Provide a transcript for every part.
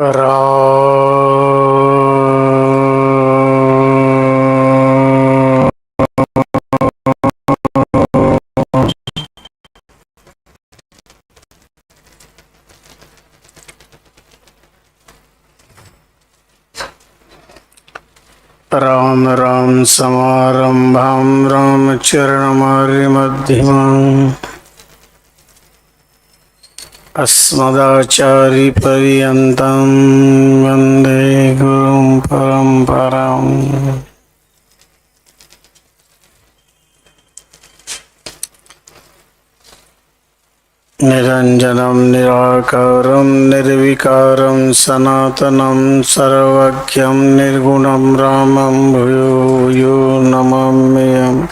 राम राम समारंभां रामचरणमार्यमध्यमाम् अस्मदाचार्यपर्यन्तं वन्दे गुरुं परम्पराम्। निरञ्जनं निराकारं निर्विकारं सनातनं सर्वज्ञं निर्गुणं रामं भूयो भूयो नमाम्यहम्।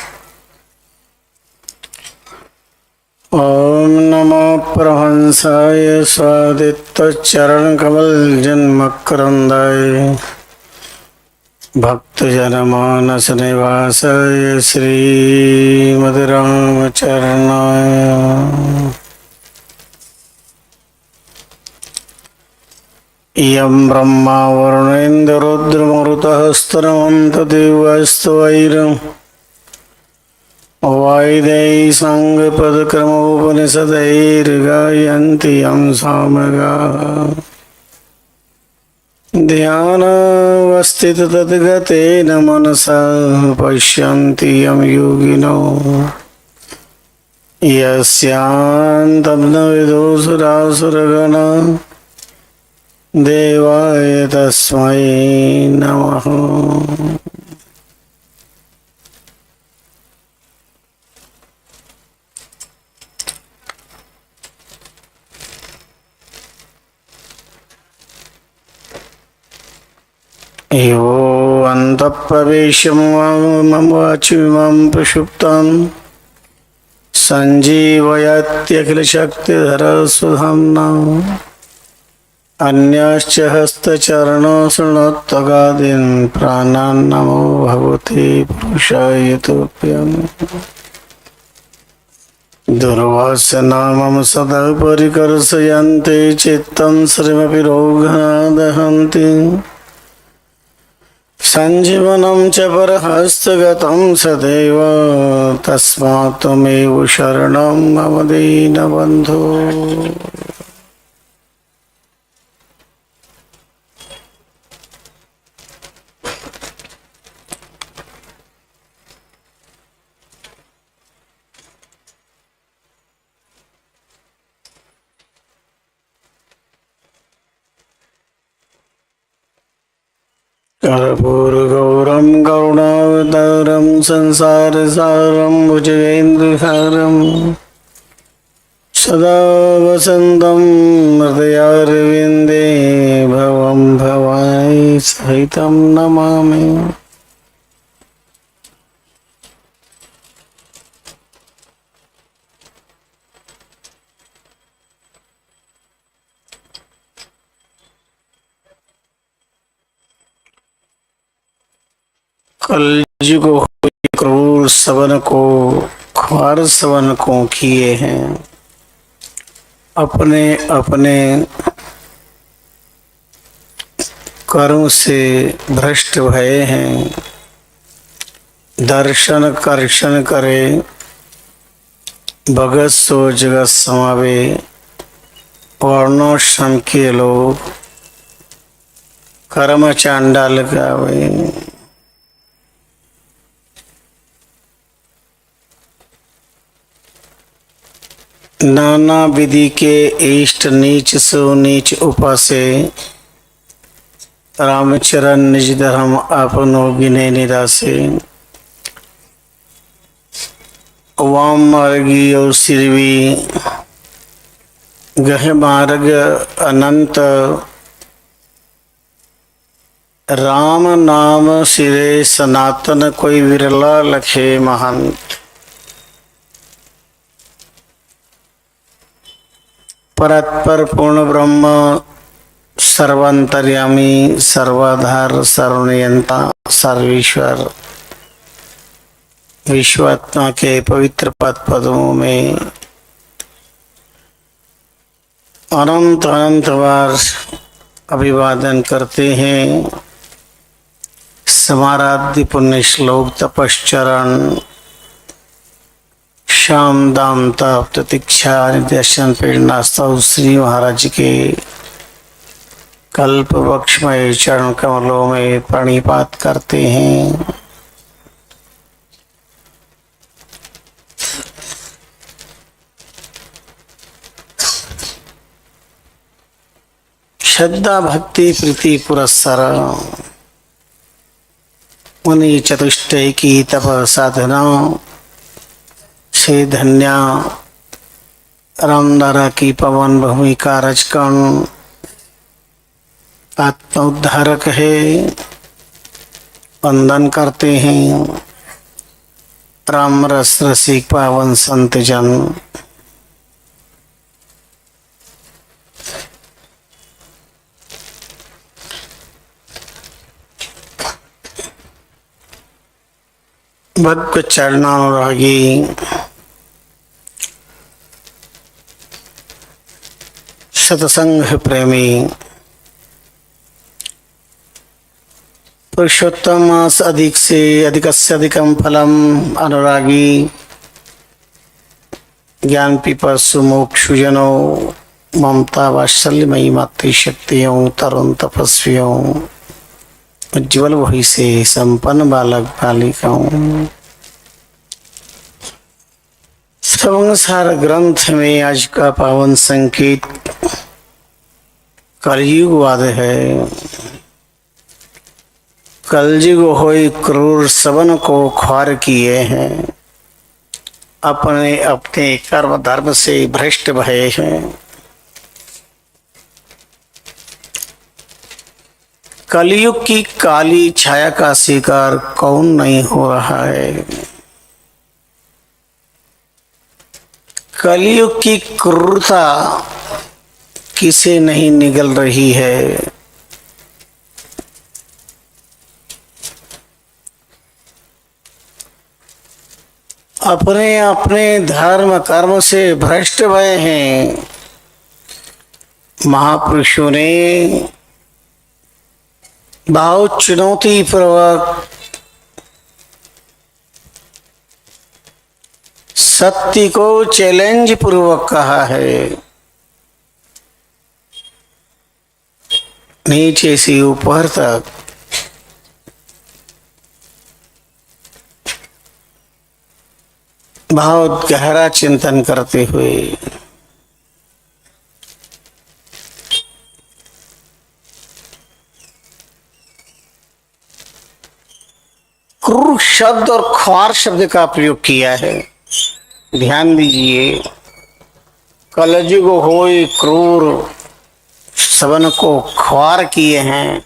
ॐ नमो प्रहंसाय स्वादित्तचरणकमलजन्मकरन्दाय भक्तजनमानसनिवासाय श्रीमद्रामचरणाय। इयं ब्रह्मा वरुणेन्द्ररुद्रमरुतः स्तनवन्तदेवस्तवैरं वायदेही साङ्गपदक्रमोपनिषदैर्गायन्ति यं सामगाः। ध्यानावस्थिततद्गतेन मनसा पश्यन्ति यं योगिनो यस्यान्तं न विदुषुरासुरगणा देवाय तस्मै नमः। यो अन्तःप्रवेशं मम वाचिमां प्रक्षुप्तां सञ्जीवयत्यखिलशक्तिधरस्वधाम्ना अन्याश्च हस्तचरणशृणोत्तगादीन् प्राणान् नमो भगवते पुरुषाय तुभ्यम्। दुर्वास्य नामं सदा परिकर्षयन्ते चित्तं श्रीमपि रोगनादहन्ति सञ्जीवनं च परहस्तगतं सदैव तस्मात् त्वमेव शरणं मम दीनबन्धो। कर्पूरगौरं करुणावतारं संसारसारं भुजगेन्द्रहारं सदा वसन्तं हृदयारविन्दे भवं भवानी सहितं नमामि। कलयुग क्रूर सवन को ख्वार सवन को किए हैं, अपने अपने कर्म से भ्रष्ट भये हैं। दर्शन कर्षण करे भगत सो जगत समावे, वर्णोश्रम के लोग कर्म चांडाल गावे। नाना विधि के इष्ट नीच सो नीच उपासे, रामचरण निज धर्म आपनो गिने निरासे। वाम मार्गी और सिरवी गह मार्ग अनंत, राम नाम सिरे सनातन कोई विरला लखे महंत। परत्पर पूर्ण ब्रह्म सर्वांतर्यामी सर्वाधार सर्वनियंता सर्वेश्वर विश्वात्मा के पवित्र पद पदों में अनंत अनंत बार अभिवादन करते हैं समाराध्य पुण्य श्लोक तपश्चरण श्याम दाम तप प्रतीक्षा दर्शन प्रेरणास्तव श्री महाराज के कल्प वक्षमय चरण कमलों में प्रणिपात करते हैं। श्रद्धा भक्ति प्रीति पुरस्सर मुनि चतुष्टय की तप साधना से धन्या रामदारा की पवन भूमि का रचकन आत्म उद्धारक है। वंदन करते हैं राम रस रसिक पावन संत जन। भक्त चरणानुरागी सत्संग प्रेमी पुरुषोत्तम मास अधिक से अधिकम फलम अनुरागी ज्ञान पिपासु मोक्षुजनो ममता वात्सल्यमयी मातृशक्तियों तरुण तपस्वियों उज्ज्वल वही से संपन्न बालक बालिकाओं। संसार ग्रंथ में आज का पावन संकेत कलयुगवाद है। कलयुग होई क्रूर सबन को ख्वार किए हैं, अपने अपने कर्म धर्म से भ्रष्ट भये हैं। कलयुग की काली छाया का शिकार कौन नहीं हो रहा है। कलयुग की क्रूरता किसे नहीं निगल रही है। अपने अपने धर्म कर्म से भ्रष्ट भये हैं। महापुरुषों ने बहुत चुनौती पूर्वक सत्य को चैलेंज पूर्वक कहा है। नीचे से ऊपर तक बहुत गहरा चिंतन करते हुए क्रूर शब्द और ख्वार शब्द का प्रयोग किया है। ध्यान दीजिए, कलयुग होए क्रूर सबन को ख्वार किए हैं।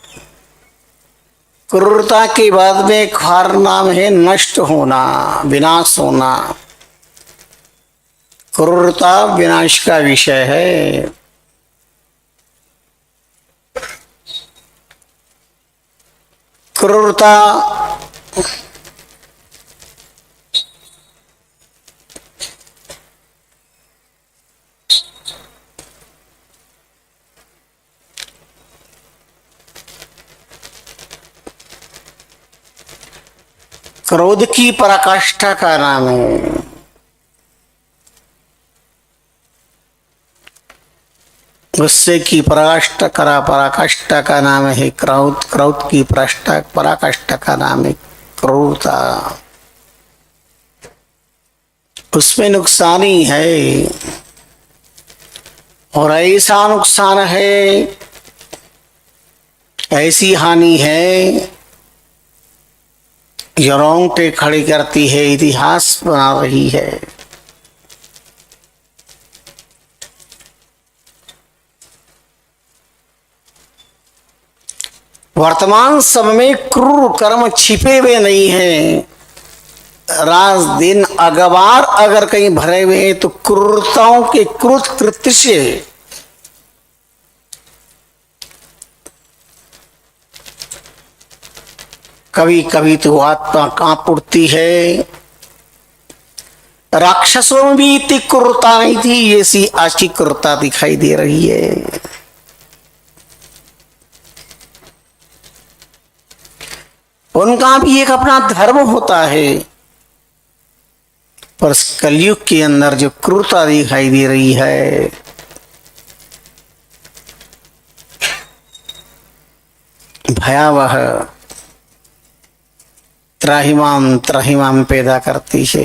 क्रूरता के बाद में ख्वार नाम है नष्ट होना, विनाश होना। क्रूरता विनाश का विषय है। क्रूरता क्रोध की पराकाष्ठा का नाम है। गुस्से की पराकाष्ठा का नाम है क्रोध। क्रोध की पराकाष्ठा का नाम है क्रूरता। उसमें नुकसान ही है, और ऐसा नुकसान है, ऐसी हानि है जो रोंगटे खड़ी करती है, इतिहास बना रही है। वर्तमान समय में क्रूर कर्म छिपे हुए नहीं हैं। रात दिन अगवार अगर कहीं भरे हुए हैं तो क्रूरताओं के क्रूर कृत्य से कभी कभी तो आत्मा कांप उठती है। राक्षसों में भी इतनी क्रूरता नहीं थी, ऐसी आज की क्रूरता दिखाई दे रही है। उनका भी एक अपना धर्म होता है। पर इस कलयुग के अंदर जो क्रूरता दिखाई दे रही है, भयावह त्राहिमाम त्राहिमाम पैदा करती है,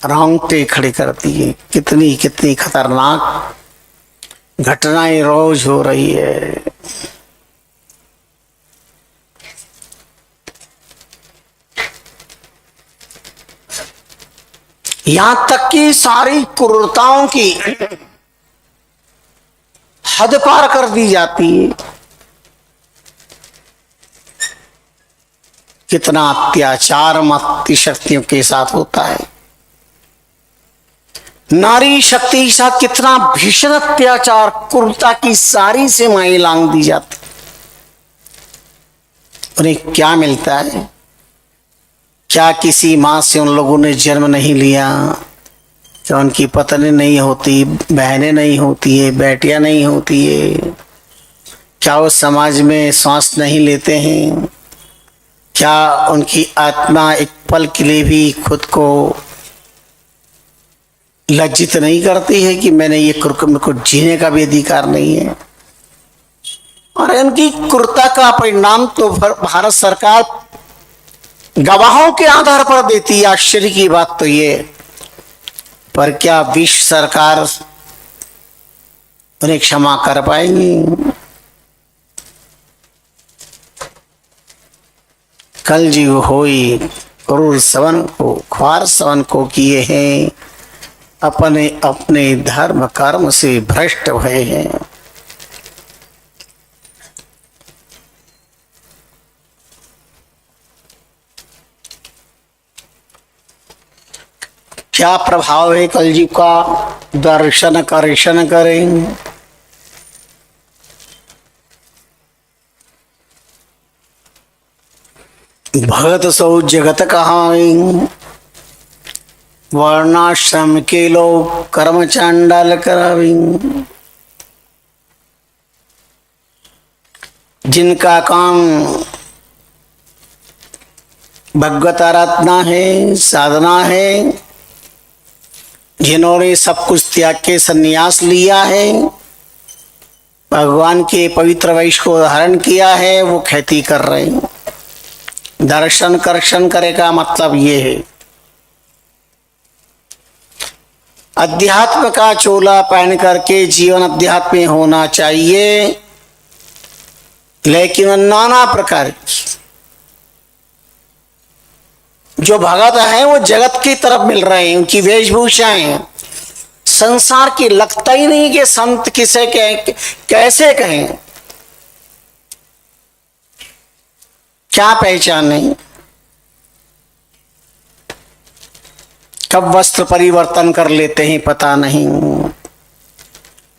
रोंगटे खड़े करती है। कितनी कितनी खतरनाक घटनाएं रोज हो रही है। यहां तक कि सारी क्रूरताओं की हद पार कर दी जाती है। कितना अत्याचार मातृ शक्तियों के साथ होता है, नारी शक्ति के साथ कितना भीषण अत्याचार, क्रूरता की सारी सीमाएं लांघ दी जाती। उन्हें क्या मिलता है? क्या किसी मां से उन लोगों ने जन्म नहीं लिया? क्या उनकी पत्नी नहीं होती, बहनें नहीं होती है, बेटियां नहीं होती है? क्या वो समाज में सांस नहीं लेते हैं? क्या उनकी आत्मा एक पल के लिए भी खुद को लज्जित नहीं करती है कि मैंने ये मेरे को जीने का भी अधिकार नहीं है? और इनकी क्रूरता का परिणाम तो भारत सरकार गवाहों के आधार पर देती है। आश्चर्य की बात तो ये, पर क्या विश्व सरकार उन्हें क्षमा कर पाएंगी? कल जीव होई क्रूर सवन को ख्वार सवन को किए हैं, अपने अपने धर्म कर्म से भ्रष्ट हुए हैं। क्या प्रभाव है कलयुग का? दर्शन कर्षण करें। भगत सो जगत कहाई, वर्णाश्रम के लोग कर्म चांडाल करावी। जिनका काम भगवत आराधना है, साधना है, जिन्होंने सब कुछ त्याग के संन्यास लिया है, भगवान के पवित्र वैश को धारण किया है, वो खेती कर रहे हैं। दर्शन कर्षण करे का मतलब ये है, अध्यात्म का चोला पहन करके जीवन अध्यात्म में होना चाहिए, लेकिन नाना प्रकार जो भगत है वो जगत की तरफ मिल रहे हैं। उनकी वेशभूषाएं संसार की, लगता ही नहीं कि संत किसे कहें, कैसे कहें, क्या पहचाने, कब वस्त्र परिवर्तन कर लेते हैं पता नहीं।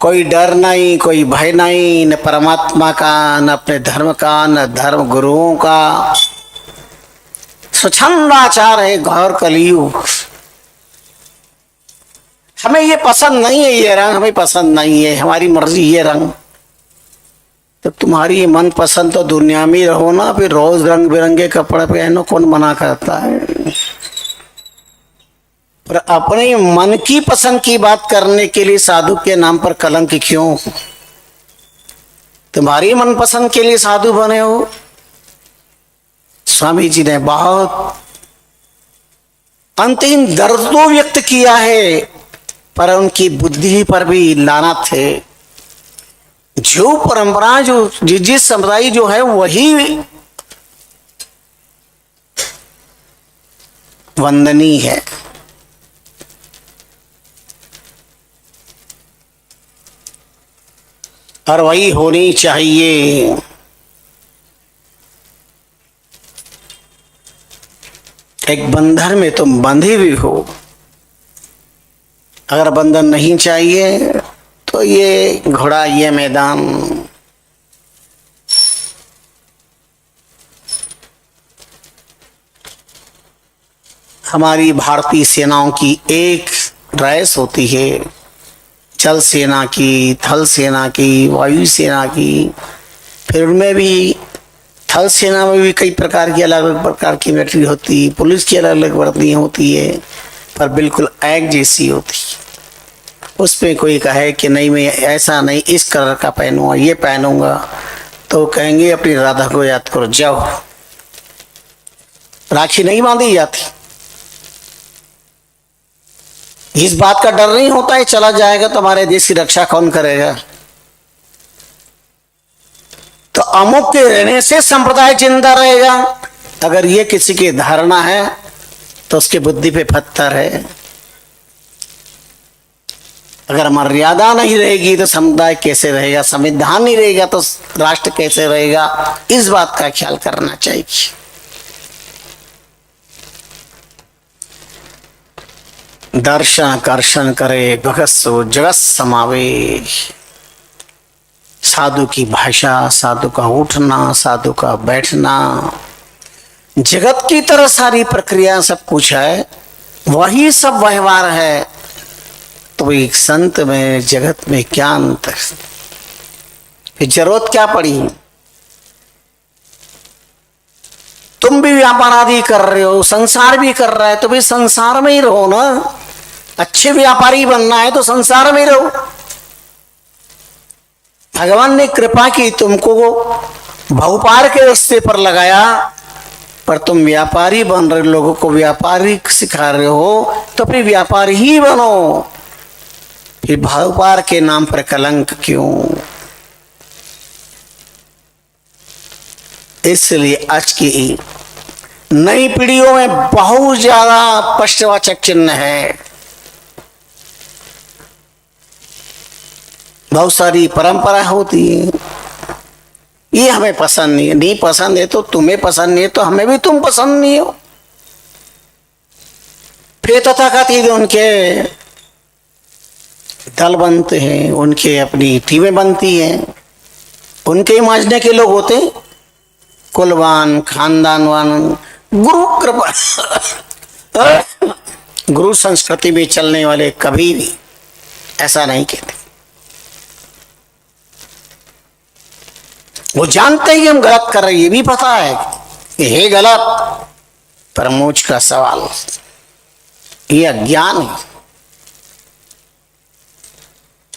कोई डर नहीं, कोई भय नहीं, न परमात्मा का, न अपने धर्म का, न धर्म गुरुओं का। स्वच्छंदाचार है घोर कलयुग। हमें ये पसंद नहीं है, ये रंग हमें पसंद नहीं है, हमारी मर्जी ये रंग। तो तुम्हारी मन पसंद तो दुनिया में रहो ना, फिर रोज रंग बिरंगे कपड़े पहनो, कौन मना करता है? पर अपने मन की पसंद की बात करने के लिए साधु के नाम पर कलंक क्यों? तुम्हारी मन पसंद के लिए साधु बने हो। स्वामी जी ने बहुत अंतिम दर्द तो व्यक्त किया है, पर उनकी बुद्धि पर भी लानत है। जो परंपरा, जो जिस समुदाय जो है वही वंदनीय है। और वही होनी चाहिए। एक बंधन में तुम बंधे भी हो, अगर बंधन नहीं चाहिए तो ये घोड़ा, ये मैदान। हमारी भारतीय सेनाओं की एक रेस होती है, जल सेना की, थल सेना की, वायु सेना की। फिर उनमें भी थल सेना में भी कई प्रकार की अलग अलग प्रकार की मिलिट्री होती है, पुलिस की अलग अलग वर्दी होती है, पर बिल्कुल एक जैसी होती है। उसमें कोई कहे कि नहीं मैं ऐसा नहीं इस कलर का पहनूंगा, ये पहनूंगा, तो कहेंगे अपनी राधा को याद करो, जाओ। राखी नहीं बांधी जाती, इस बात का डर नहीं होता है चला जाएगा तो हमारे देश की रक्षा कौन करेगा। तो अमुक के रहने से संप्रदाय जिंदा रहेगा, अगर ये किसी की धारणा है तो उसकी बुद्धि पे पत्थर है। अगर मर्यादा नहीं रहेगी तो समुदाय कैसे रहेगा, संविधान नहीं रहेगा तो राष्ट्र कैसे रहेगा, इस बात का ख्याल करना चाहिए। दर्शन कर्षण करे भगत सो जगत समावे। साधु की भाषा, साधु का उठना, साधु का बैठना, जगत की तरह सारी प्रक्रिया सब कुछ है, वही सब व्यवहार है। तो एक संत में जगत में क्या अंतर, फिर जरूरत क्या पड़ी। तुम भी व्यापार आदि कर रहे हो, संसार भी कर रहा है, तो भी संसार में ही रहो ना। अच्छे व्यापारी बनना है तो संसार में रहो। भगवान ने कृपा की, तुमको बहुपार के रास्ते पर लगाया, पर तुम व्यापारी बन रहे, लोगों को व्यापारी सिखा रहे हो, तो फिर व्यापारी ही बनो। फिर बहुपार के नाम पर कलंक क्यों। इसलिए आज की नई पीढ़ियों में बहुत ज्यादा प्रश्नवाचक चिन्ह है। बहुत सारी परंपरा होती है, ये हमें पसंद नहीं है, नहीं पसंद है तो तुम्हें पसंद नहीं है तो हमें भी तुम पसंद नहीं हो। फिर तथाकथित उनके दल बनते हैं, उनके अपनी टीमें बनती हैं, उनके ही मांझने के लोग होते, कुलवान खानदानवान, गुरु कृपा गुरु संस्कृति में चलने वाले कभी भी ऐसा नहीं कहते। वो जानते हैं कि हम गलत कर रहे हैं, ये भी पता है कि है गलत, पर मूछ का सवाल, ये अज्ञान है,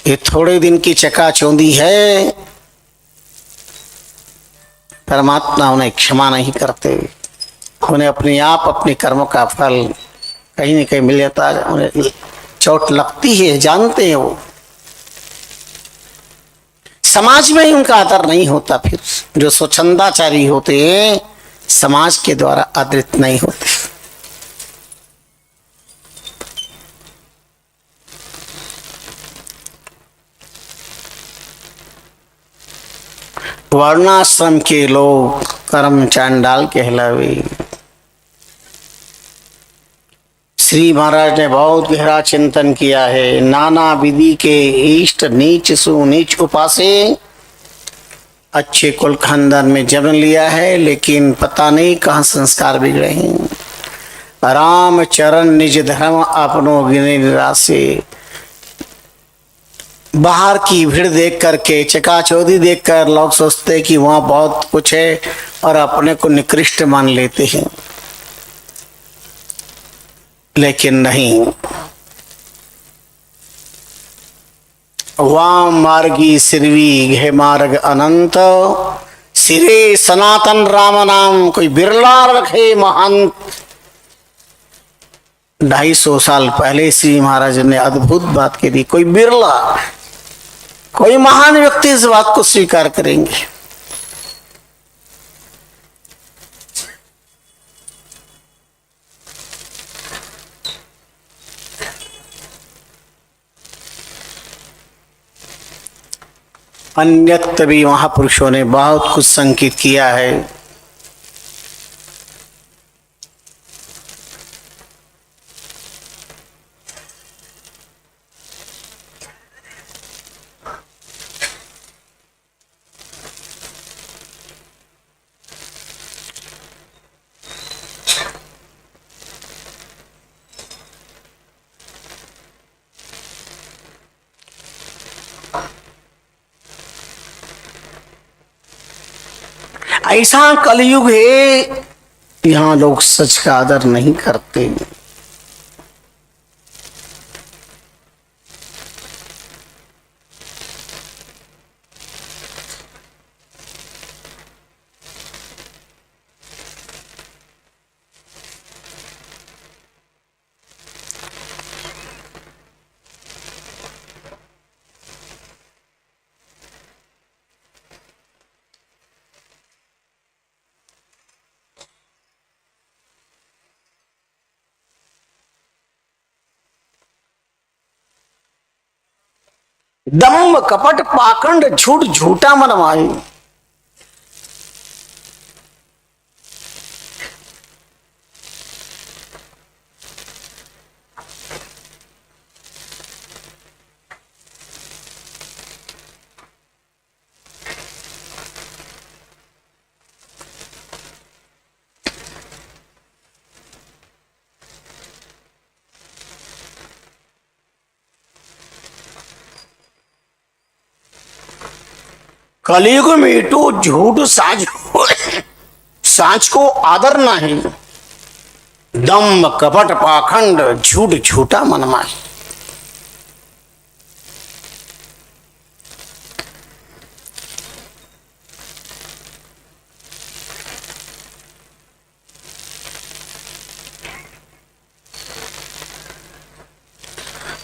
ये थोड़े दिन की चकाचौंधी है। परमात्मा उन्हें क्षमा नहीं करते, उन्हें अपने आप अपने कर्मों का फल कहीं न कहीं मिल जाता है, उन्हें चोट लगती है, जानते हैं वो। समाज में ही उनका आदर नहीं होता। फिर जो स्वच्छंदाचारी होते हैं समाज के द्वारा आदरित नहीं होते। वर्णाश्रम के लोग कर्म चांडाल कहलावे। श्री महाराज ने बहुत गहरा चिंतन किया है। नाना विधि के इष्ट नीच सु नीच उपासे। अच्छे कुल खानदान में जन्म लिया है, लेकिन पता नहीं कहाँ संस्कार बिगड़े हैं। राम चरण निज धर्म अपनो गिने निरासे। बाहर की भीड़ देख करके, चकाचौंधी देखकर लोग सोचते हैं कि वहां बहुत कुछ है और अपने को निकृष्ट मान लेते हैं, लेकिन नहीं। वाम मार्गी सिरवी घे मार्ग अनंत। सिरे सनातन राम नाम कोई बिरला रखे महंत। 250 साल पहले श्री महाराज ने अद्भुत बात कह दी, कोई बिरला, कोई महान व्यक्ति इस बात को स्वीकार करेंगे। अन्यत्र भी महापुरुषों ने बहुत कुछ संकेत किया है। ऐसा कलयुग है, यहां लोग सच का आदर नहीं करते। दम्भ कपट पाखंड झूठ झूठा मनमाई। कलयुग में तो झूठ साँच को आदर नहीं, दम्भ कपट पाखंड झूठ झूठा मनमाई।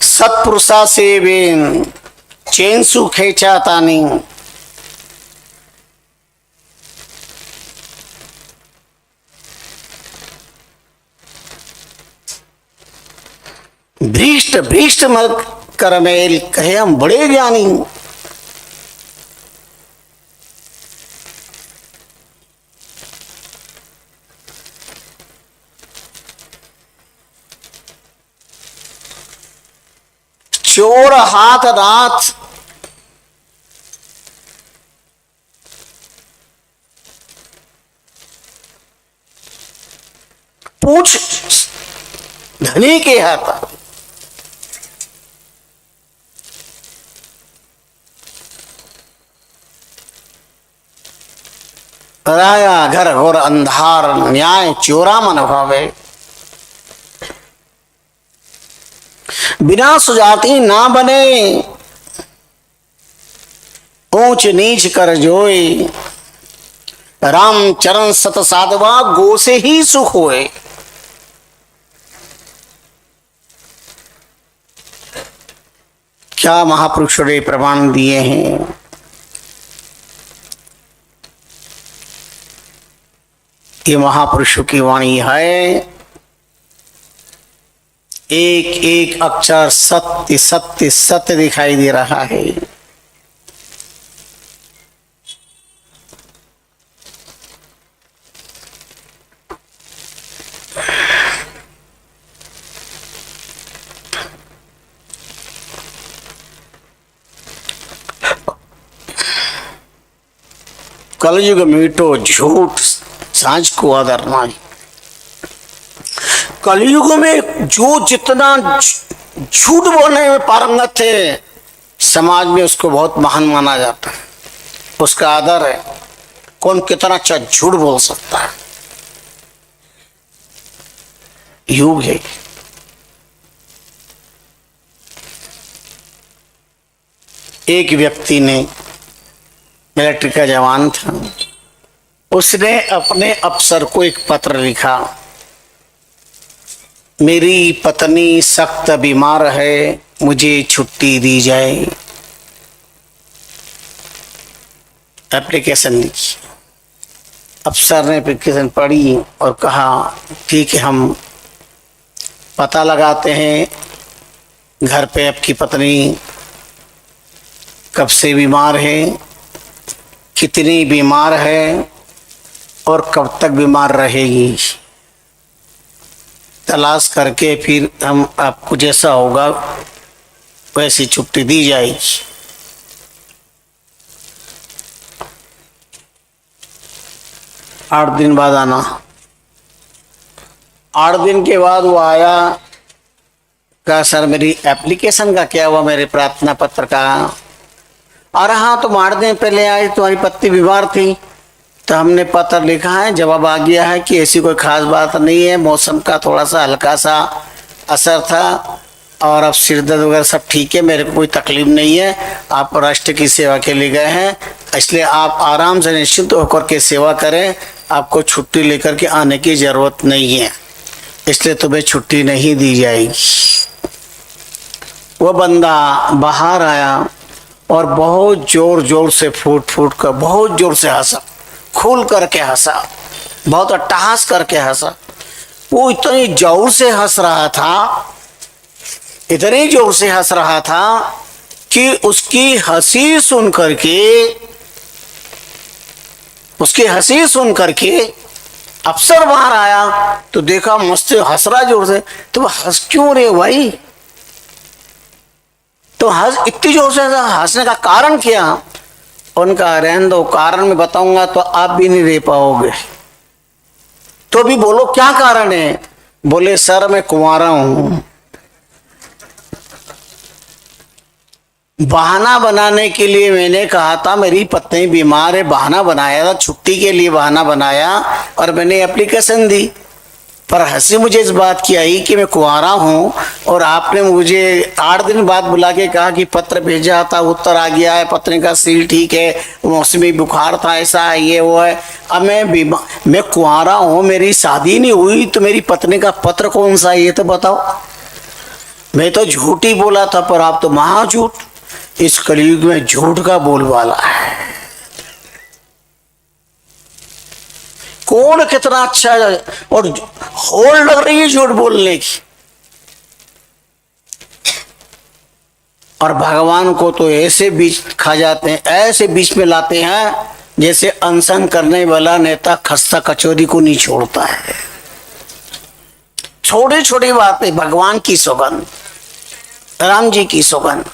सत्पुरुषा से बेन चैन सु खेचा तानी, भ्रिष्ट भ्रिष्ट मत करमेल कहे हम बड़े ज्ञानी। चोर हाथ रात पूछ धनी के हाथ, राया घर घोर अंधार न्याय चोरा मन भावे। बिना सुजाति ना बने ऊंच नीच कर जोई, राम चरण सत साधवा गो से ही सुख होए। क्या महापुरुषों ने प्रमाण दिए हैं। ये महापुरुषों की वाणी है, एक एक अक्षर सत्य सत्य सत्य दिखाई दे रहा है। कलयुग मीठो झूठ सांझ को आदर नहीं। कलयुग में जो जितना झूठ बोलने में पारंगत है, समाज में उसको बहुत महान माना जाता है, उसका आदर है। कौन कितना अच्छा झूठ बोल सकता है, युग है। एक व्यक्ति ने, मिलिट्री का जवान था, उसने अपने अफसर को एक पत्र लिखा, मेरी पत्नी सख्त बीमार है, मुझे छुट्टी दी जाए। एप्लीकेशन लिखी। अफसर ने एप्लीकेशन पढ़ी और कहा ठीक है, हम पता लगाते हैं घर पे आपकी पत्नी कब से बीमार है, कितनी बीमार है और कब तक बीमार रहेगी। तलाश करके फिर हम आपको जैसा होगा वैसी छुट्टी दी जाएगी। 8 दिन बाद आना। 8 दिन के बाद वो आया, कहा सर मेरी एप्लीकेशन का क्या हुआ, मेरे प्रार्थना पत्र का। अरे हाँ, तुम 8 दिन पहले आए, तुम्हारी पत्नी बीमार थी, तो हमने पत्र लिखा है, जवाब आ गया है कि ऐसी कोई खास बात नहीं है, मौसम का थोड़ा सा हल्का सा असर था और अब सिर दर्द वगैरह सब ठीक है, मेरे को कोई तकलीफ नहीं है। आप राष्ट्र की सेवा के लिए गए हैं, इसलिए आप आराम से निश्चिंत होकर के सेवा करें, आपको छुट्टी लेकर के आने की जरूरत नहीं है, इसलिए तुम्हें छुट्टी नहीं दी जाएगी। वो बंदा बाहर आया और बहुत जोर जोर से फूट फूट कर बहुत जोर से हंसा, खुल करके हंसा, बहुत अट्टहास करके हंसा। वो इतनी जोर से हंस रहा था, इतनी जोर से हंस रहा था कि उसकी हंसी सुन करके अफसर बाहर आया तो देखा मस्त हंस रहा जोर से। तो वो हंस क्यों रहे भाई, तो हंस इतनी जोर से हंसने का कारण क्या? उनका रहने दो, कारण मैं बताऊंगा तो आप भी नहीं रह पाओगे, तो भी बोलो क्या कारण है। बोले सर मैं कुंवारा हूं। बहाना बनाने के लिए मैंने कहा था मेरी पत्नी बीमार है, बहाना बनाया था, छुट्टी के लिए बहाना बनाया और मैंने एप्लीकेशन दी, पर हंसी मुझे इस बात की आई कि मैं कुंवारा हूं और आपने मुझे 8 दिन बाद बुला के कहा कि पत्र भेजा था, उत्तर आ गया है, पत्नी का सील ठीक है, मौसमी बुखार था, ऐसा है, ये वो है। अब मैं कुंवारा हूं, मेरी शादी नहीं हुई, तो मेरी पत्नी का पत्र कौन सा है ये तो बताओ। मैं तो झूठ ही बोला था, पर आप तो महा झूठ, इस कलयुग में झूठ का बोलबाला है। कौन कितना अच्छा है और होड़ लग रही है झूठ बोलने की। और भगवान को तो ऐसे बीच खा जाते हैं, ऐसे बीच में लाते हैं जैसे अनशन करने वाला नेता खस्ता कचौरी को नहीं छोड़ता है। छोटी छोटी बातें, भगवान की सौगंध, राम जी की सौगंध,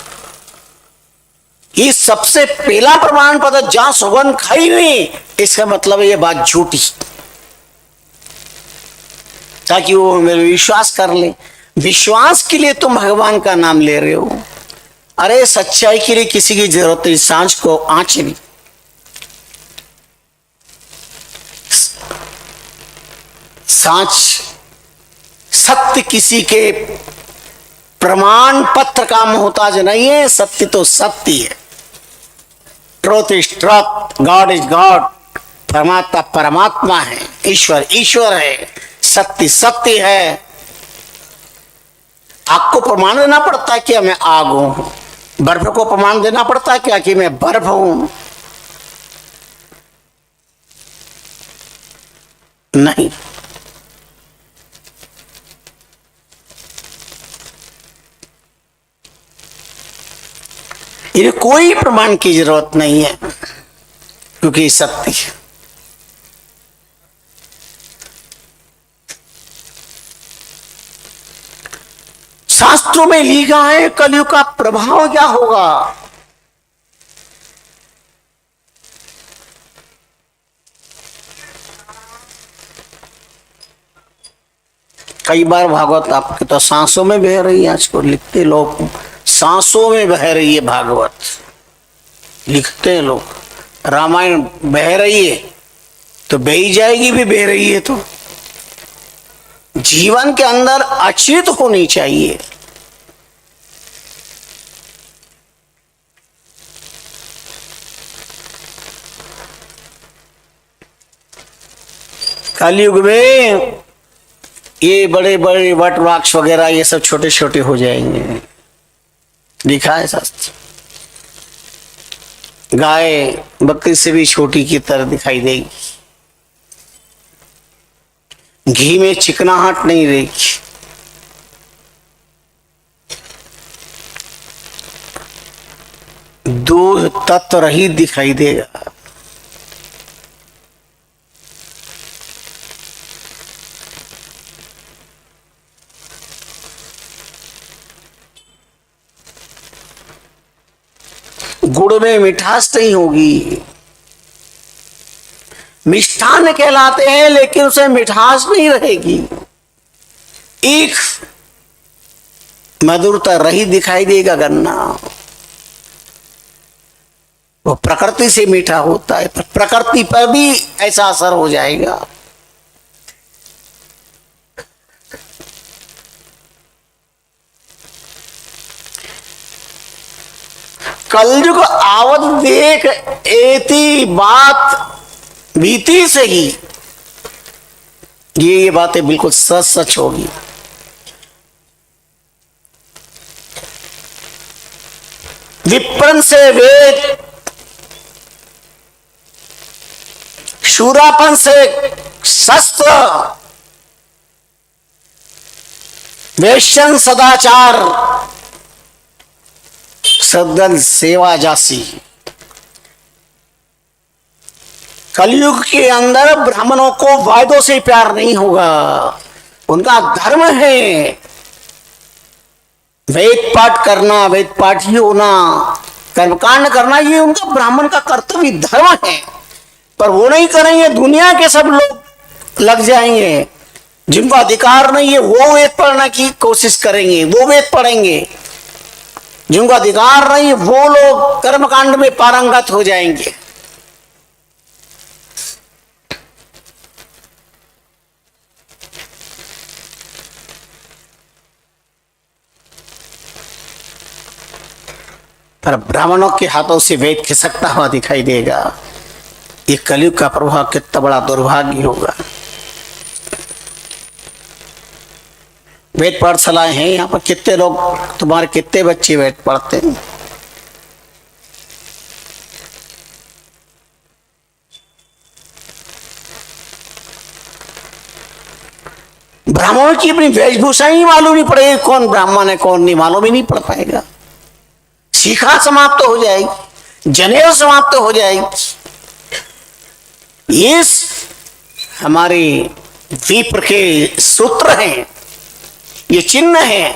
ये सबसे पहला प्रमाण पत्र, जहां सौगंध खाई नहीं इसका मतलब है ये बात झूठी, ताकि वो मेरे विश्वास कर ले। विश्वास के लिए तुम भगवान का नाम ले रहे हो, अरे सच्चाई के लिए किसी की जरूरत नहीं। सांझ को आंच नहीं, सांच सत्य किसी के प्रमाण पत्र का मोहताज नहीं है, सत्य तो सत्य है। Truth is truth, God is God, परमात्मा परमात्मा है, ईश्वर ईश्वर है, सत्य सत्य है। आग को प्रमाण देना पड़ता है क्या मैं आग हूं, बर्फ को प्रमाण देना पड़ता है क्या कि मैं बर्फ हूं? नहीं। इन्हें कोई प्रमाण की जरूरत नहीं है, क्योंकि सत्य है। शास्त्रों में लिखा है कलयुग का प्रभाव क्या होगा। कई बार भागवत आपके तो सांसों में बह रही है, आज को लिखते लोग, सांसों में बह रही है भागवत, लिखते हैं लोग। रामायण बह रही है तो बह ही जाएगी, भी बह रही है तो जीवन के अंदर अचित होनी चाहिए। कलयुग में ये बड़े बड़े वट वृक्ष वगैरह ये सब छोटे छोटे हो जाएंगे, लिखा है शास्त्र। गाय बकरी से भी छोटी की तरह दिखाई देगी, घी में चिकनाहट नहीं रहेगी, दूध तत्व रहित दिखाई देगा। गुड़ में मिठास नहीं होगी, मिष्ठान कहलाते हैं लेकिन उसे मिठास नहीं रहेगी, एक मधुरता रही दिखाई देगा गन्ना। वो प्रकृति से मीठा होता है, पर प्रकृति पर भी ऐसा असर हो जाएगा। कलयुग आवत देख एती बात बीती से ही, ये बातें बिल्कुल सच सच होगी। विप्रन से वेद, शूरापन से शस्त्र, वेश्यन सदाचार, सदन सेवा जासी। कलयुग के अंदर ब्राह्मणों को वायदों से प्यार नहीं होगा, उनका धर्म है वेद पाठ करना, वेद पाठ ही होना, कर्मकांड करना, ये उनका ब्राह्मण का कर्तव्य धर्म है। पर वो नहीं करेंगे, दुनिया के सब लोग लग जाएंगे। जिनको अधिकार नहीं है वो वेद पढ़ने की कोशिश करेंगे, वो वेद पढ़ेंगे। जिनको अधिकार नहीं है वो लोग कर्मकांड में पारंगत हो जाएंगे। पर ब्राह्मणों के हाथों से वेद खिसकता हुआ दिखाई देगा। ये कलयुग का प्रभाव कितना बड़ा दुर्भाग्य होगा। वेद पाठशालाएं हैं यहाँ पर, कितने लोग, तुम्हारे कितने बच्चे वेद पढ़ते हैं? ब्राह्मणों की अपनी वेशभूषा ही मालूम नहीं पड़ेगी, कौन ब्राह्मण है कौन नहीं, मालूम ही नहीं पड़ पाएगा। शिखा समाप्त हो जाएगी, जनेऊ समाप्त हो जाएगी। ये हमारे विप्र के सूत्र हैं, ये चिन्ह है।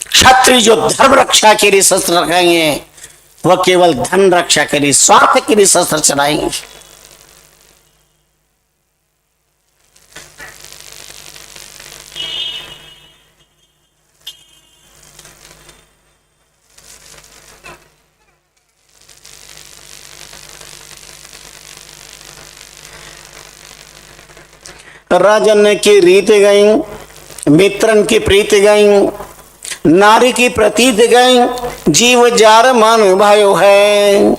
क्षत्रिय जो धर्म रक्षा के लिए शस्त्र रखेंगे, वह केवल धन रक्षा के लिए, स्वार्थ के लिए शस्त्र चलाएंगे। राजन की रीत गई, मित्रन की प्रीत गई, नारी की प्रतीत गई, जीव जार मन भयो है।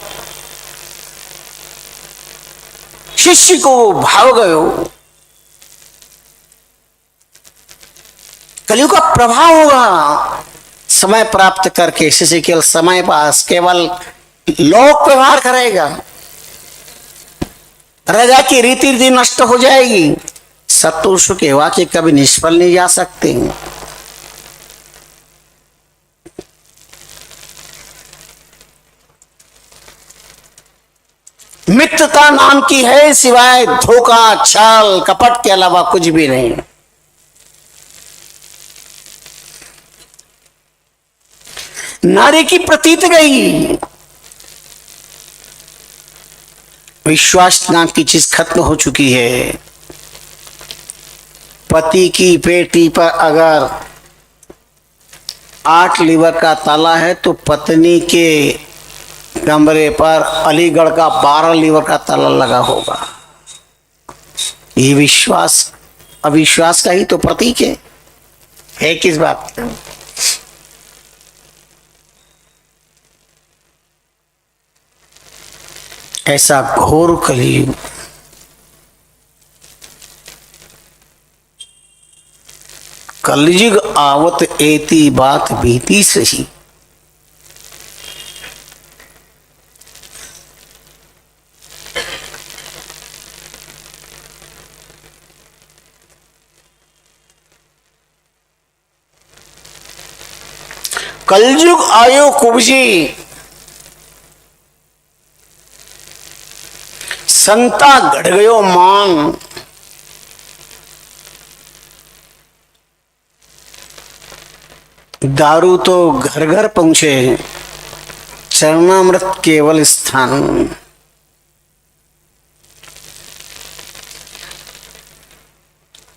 शिष्य को भाव गयो। कलयुग का प्रभाव होगा। समय प्राप्त करके शिष्य केवल समय पास, केवल लोक व्यवहार करेगा। राजा की रीति रीति नष्ट हो जाएगी। सत्पुरुषों के वाक्य कभी निष्फल नहीं जा सकते। मित्रता नाम की है सिवाय धोखा, छल, कपट के अलावा कुछ भी नहीं। नारी की प्रतीत गई, विश्वास नाम की चीज खत्म हो चुकी है। पति की पेटी पर अगर 8 लीवर का ताला है तो पत्नी के कमरे पर अलीगढ़ का 12 लीवर का ताला लगा होगा। ये विश्वास अविश्वास का ही तो प्रतीक है किस बात का? ऐसा घोर कलयुग। कलयुग आवत एती बात बीती सही। कलयुग आयो कुबजी, संता घड़ गयो मान। दारू तो घर घर पहुंचे, चरणामृत केवल स्थान।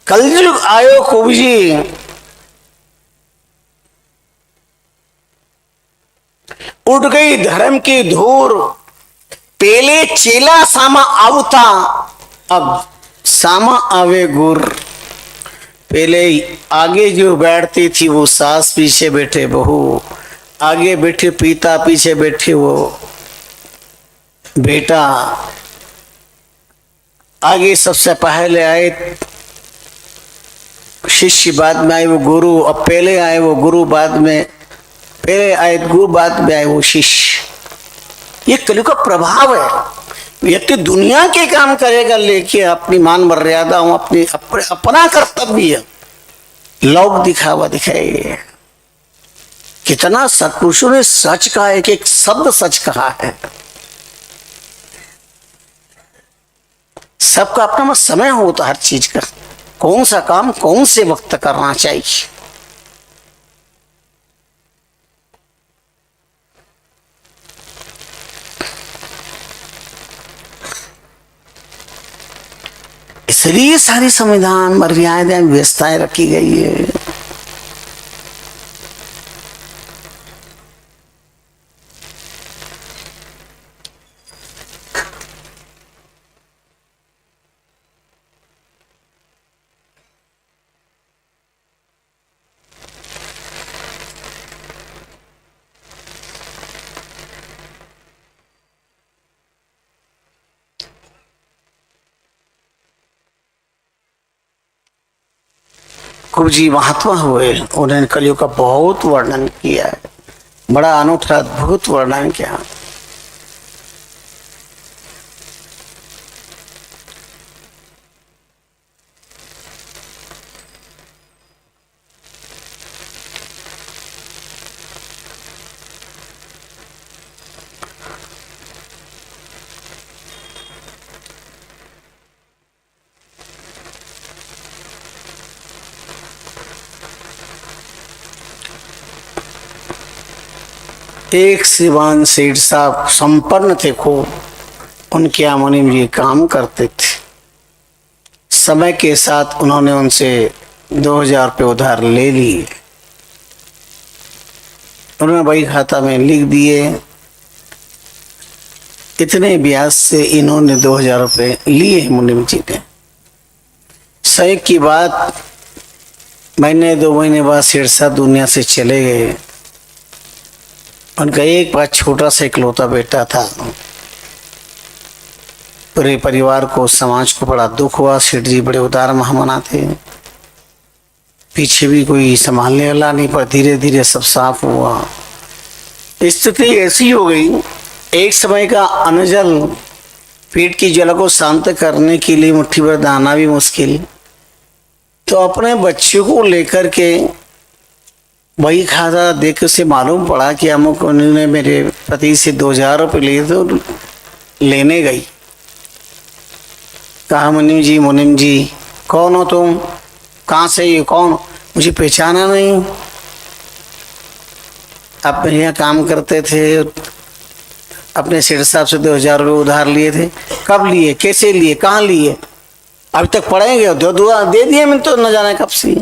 कलयुग आयो कुबजी, उड़ गई धर्म की धूर, पहले चेला सामा आवता, अब सामा आवे गुर। पहले आगे जो बैठती थी वो सास, पीछे बैठे बहू, आगे बैठे पिता, पीछे बैठे वो बेटा। आगे सबसे पहले आए शिष्य, बाद में आए वो गुरु। अब पहले आए वो गुरु, बाद में पहले आए गुरु, बाद में आए वो शिष्य। ये कलयुग का प्रभाव है। व्यक्ति दुनिया के काम करेगा, लेकिन अपनी मान मर्यादा, अपनी अपना कर्तव्य लोग दिखावा दिखाएंगे। कितना सत्पुरुषों ने सच कहा है, एक शब्द सच कहा है। सबका अपना समय होता हर चीज का, कौन सा काम कौन से वक्त करना चाहिए। इसलिए सारी संविधान मर्यादाएं व्यवस्थाएं रखी गई है। खूब जी महात्मा हुए, उन्होंने कलियुग का बहुत वर्णन किया है, बड़ा अनूठा अद्भुत वर्णन किया। एक सिवान सेठ साहब संपन्न थे खूब, उनके यहाँ मुनीम जी काम करते थे। समय के साथ उन्होंने उनसे 2000 रुपये उधार ले लिए, उन्होंने बही खाता में लिख दिए। इतने ब्याज से इन्होंने 2000 रुपये लिए मुनीम जी ने। सही की बात, महीने 2 महीने बाद सेठ साहब दुनिया से चले गए। उनका एक बार छोटा सा इकलौता बेटा था। पूरे परिवार को, समाज को बड़ा दुख हुआ। सेठ जी बड़े उदार महामना थे, पीछे भी कोई संभालने वाला नहीं, पर धीरे धीरे सब साफ हुआ। स्थिति ऐसी हो गई, एक समय का अनजल, पेट की ज्वाला को शांत करने के लिए मुट्ठी भर दाना भी मुश्किल, तो अपने बच्चों को लेकर के वही खाता देख से मालूम पड़ा कि अमुक उन्होंने मेरे पति से 2000 रुपये लिए, तो लेने गई। कहा मुनीम जी कौन हो तुम, कहाँ से, ये कौन, मुझे पहचाना नहीं। आप मेरे यहाँ काम करते थे, अपने सेठ साहब से 2000 रुपये उधार लिए थे। कब लिए, कैसे लिए, कहाँ लिए, अभी तक पढ़ेंगे, दे दिए मैंने तो न जाने कब से।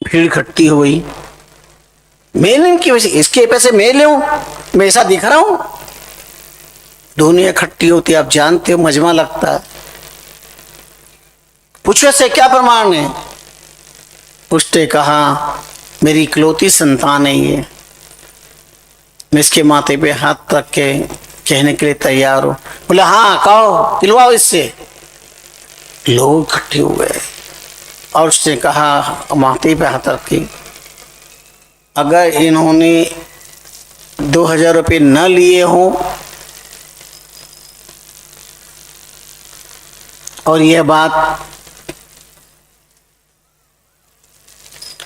भीड़ इकट्ठी हो गई, मैं इनकी वजह, इसके पैसे मैं ले, मैं ऐसा दिख रहा हूं। दुनिया इकट्ठी होती, आप जानते हो मजमा लगता है। पूछो से क्या प्रमाण है। उसने कहा मेरी इकलौती संतान है ये, मैं इसके माथे पे हाथ रख के कहने के लिए तैयार हूं। बोले हाँ कहो, दिलवाओ इससे। लोग इकट्ठे हो गए और उसने कहा माथे पे हाथ रख के, अगर इन्होंने 2000 रुपये न लिए हों और यह बात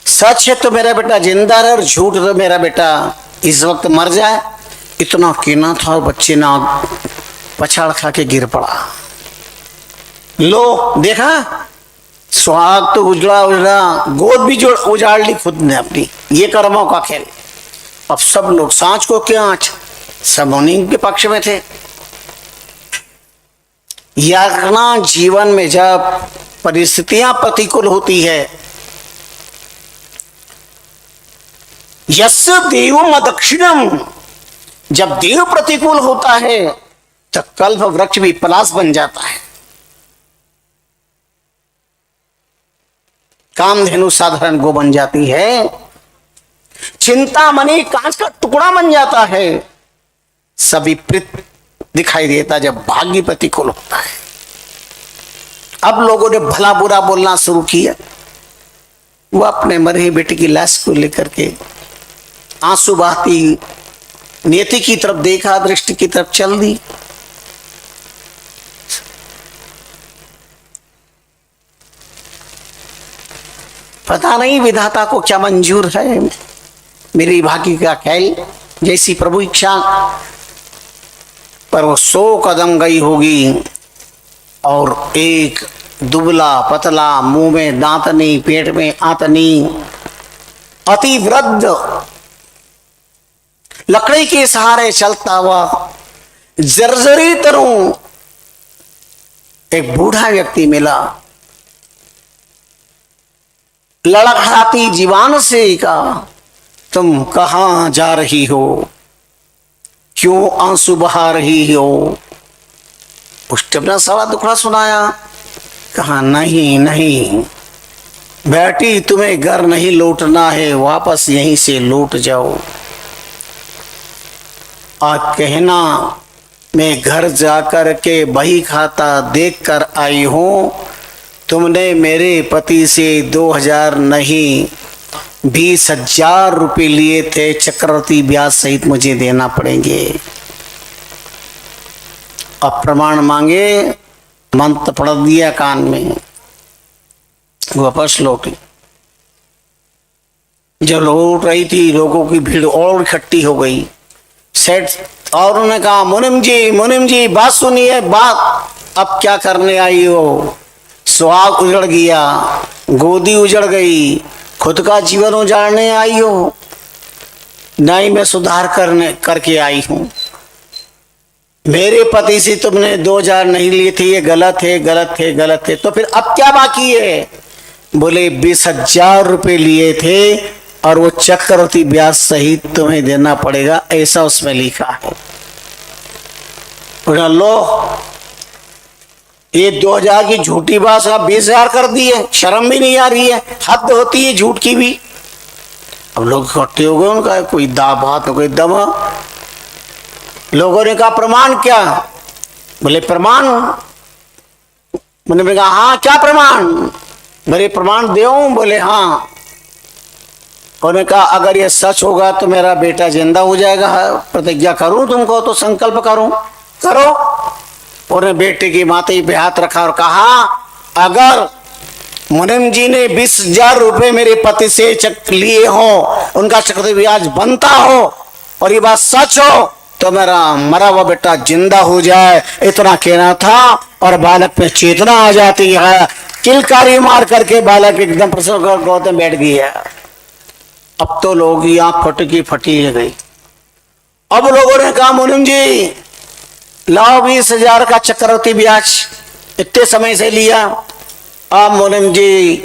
सच है तो मेरा बेटा जिंदा रहे और झूठ तो मेरा बेटा इस वक्त मर जाए। इतना कीना था और बच्चे ना पछाड़ खा के गिर पड़ा। लो देखा, सुहाग तो उजड़ा उजड़ा, गोद भी उजाड़ ली खुद ने अपनी। ये कर्मों का खेल। अब सब लोग सांच को क्या आंच, सब उन्हीं के पक्ष में थे। यातना जीवन में जब परिस्थितियां प्रतिकूल होती है, यस्य देवम दक्षिणम, जब देव प्रतिकूल होता है तो कल्प वृक्ष भी पलाश बन जाता है, कामधेनु साधारण गो बन जाती है, चिंतामणि कांच का टुकड़ा बन जाता है। सभी विपरीत दिखाई देता जब भाग्य प्रतिकूल होता है। अब लोगों ने भला बुरा बोलना शुरू किया। वो अपने मरे बेटे की लाश को लेकर के आंसू बहाती नियति की तरफ देखा, दृष्टि की तरफ चल दी। पता नहीं विधाता को क्या मंजूर है, मेरी भाग्य का खेल, जैसी प्रभु इच्छा। पर वो 100 कदम गई होगी और एक दुबला पतला, मुंह में दांत नहीं, पेट में आंत नहीं, अति वृद्ध, लकड़ी के सहारे चलता हुआ जर्जरी तरह एक बूढ़ा व्यक्ति मिला। लड़खड़ाती जीवान से कहा, तुम कहां जा रही हो, क्यों आंसू बहा रही हो? उसने अपना सारा दुखड़ा सुनाया। कहा, नहीं नहीं बेटी, तुम्हें घर नहीं लौटना है, वापस यहीं से लौट जाओ। आज कहना मैं घर जाकर के बही खाता देख कर आई हूं, तुमने मेरे पति से 2000 नहीं 20,000 रुपये लिए थे, चक्रवर्ती ब्याज सहित मुझे देना पड़ेंगे। अब प्रमाण मांगे, मंत्र पढ़ दिया कान में, वापस लौटी। जब लौट रही थी, लोगों की भीड़ और इकट्ठी हो गई। सेठ और उन्होंने कहा, मुनिम जी बात सुनिए, बात। अब क्या करने आई हो? सुहाग उजड़ गया, गोदी उजड़ गई, खुद का जीवन उजाड़ने आई हो? नहीं, मैं सुधार करके आई हूं। मेरे पति से तुमने 2000 नहीं लिए थे, ये गलत है, गलत है, गलत है। तो फिर अब क्या बाकी है? बोले 20,000 रुपये लिए थे और वो चक्रवर्ती ब्याज सहित तुम्हें देना पड़ेगा, ऐसा उसमें लिखा है। लो, ये 2000 की झूठी बात 20,000 कर दी है, शर्म भी नहीं आ रही है, हद होती है झूठ की भी। अब लोग इकट्ठे हो गए, उनका कोई दाब हाथ, कोई दम। लोगों ने कहा, प्रमाण क्या? बोले प्रमाण। मैंने कहा, हाँ क्या प्रमाण? मेरे प्रमाण दे। बोले हाँ। उन्होंने कहा, अगर ये सच होगा तो मेरा बेटा जिंदा हो जाएगा। प्रतिज्ञा करूं तुमको तो संकल्प करूं, करो। उन्होंने बेटे की माथे पे हाथ रखा और कहा, अगर मुनिम जी ने 20,000 रुपये मेरे पति से लिए हो, उनका चक्रवर्ती ब्याज बनता हो और ये बात सच हो, तो मेरा मरा हुआ बेटा जिंदा हो जाए। इतना कहना था और बालक में चेतना आ जाती है। किलकारी मार करके बालक एकदम प्रसन्न गौतम बैठ गया। अब तो लोग यहाँ फटकी फटी गई। अब लोगों ने कहा, मुनिम जी लाओ 20,000 का चक्रवर्ती ब्याज, इतने समय से लिया। अब मुनिम जी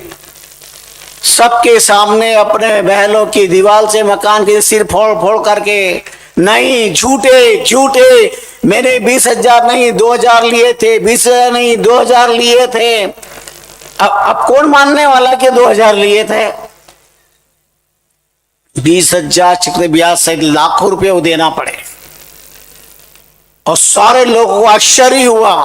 सबके सामने अपने महलों की दीवार से मकान के सिर फोड़ फोड़ करके, नहीं झूठे झूठे, मैंने 20,000 नहीं 2,000 लिए थे, 20,000 नहीं 2,000 लिए थे। अब कौन मानने वाला कि 2,000 लिए थे? 20,000 चक्रवर्ती ब्याज सहित लाखों रुपए वो देना पड़े। और सारे लोगों को आश्चर्य हुआ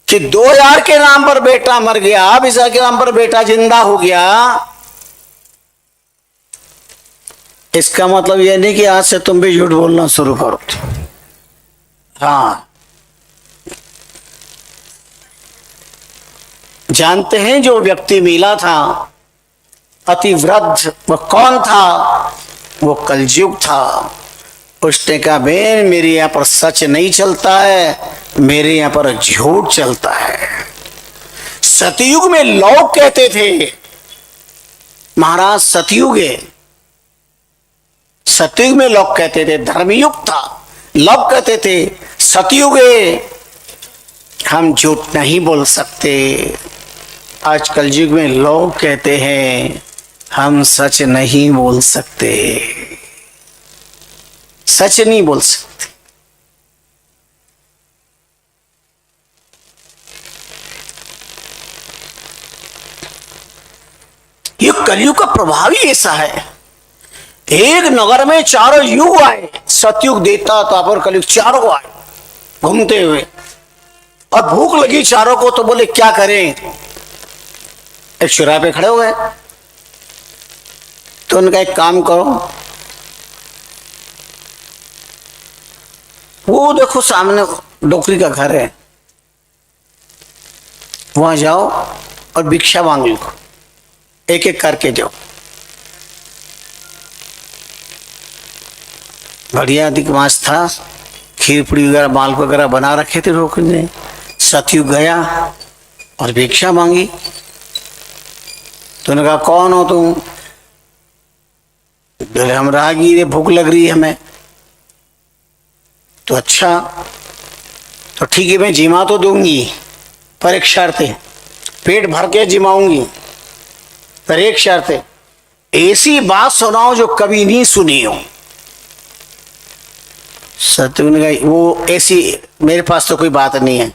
कि 2,000 के नाम पर बेटा मर गया, 20,000 के नाम पर बेटा जिंदा हो गया। इसका मतलब यह नहीं कि आज से तुम भी झूठ बोलना शुरू करो। हाँ, जानते हैं जो व्यक्ति मिला था अति वृद्ध, वो कौन था? वो कलयुग था। उसने कहा, बहन मेरे यहाँ पर सच नहीं चलता है, मेरे यहाँ पर झूठ चलता है। सतयुग में लोग कहते थे, महाराज सतयुग है, सतयुग में लोग कहते थे धर्मयुग था, लोग कहते थे सतयुग है, हम झूठ नहीं बोल सकते। आज कलयुग में लोग कहते हैं हम सच नहीं बोल सकते, सच नहीं बोल सकते। ये कलयुग का प्रभाव ही ऐसा है। एक नगर में चारों युग आए, सतयुग देता द्वापर कलयुग चारों आए घूमते हुए, और भूख लगी चारों को, तो बोले क्या करें। एक चौराहे पे खड़े हो गए, तो उनका एक काम करो, वो देखो सामने डोकरी का घर है, वहां जाओ और भिक्षा मांग लो, एक एक करके जाओ। बढ़िया अधिक मास था, खीर पूड़ी वगैरह माल वगैरह बना रखे थे डोकरी ने। सतयुग गया और भिक्षा मांगी, तो उन्होंने कहा कौन हो तुम। बोले हम राहगीर है, भूख लग रही है हमें। तो अच्छा, तो ठीक है मैं जिमा तो दूंगी, पर एक शर्त है, पेट भर के जिमाऊंगी, पर एक शर्त है, ऐसी बात सुनाओ जो कभी नहीं सुनी हो। सतयुग ने कहा वो ऐसी मेरे पास तो कोई बात नहीं है।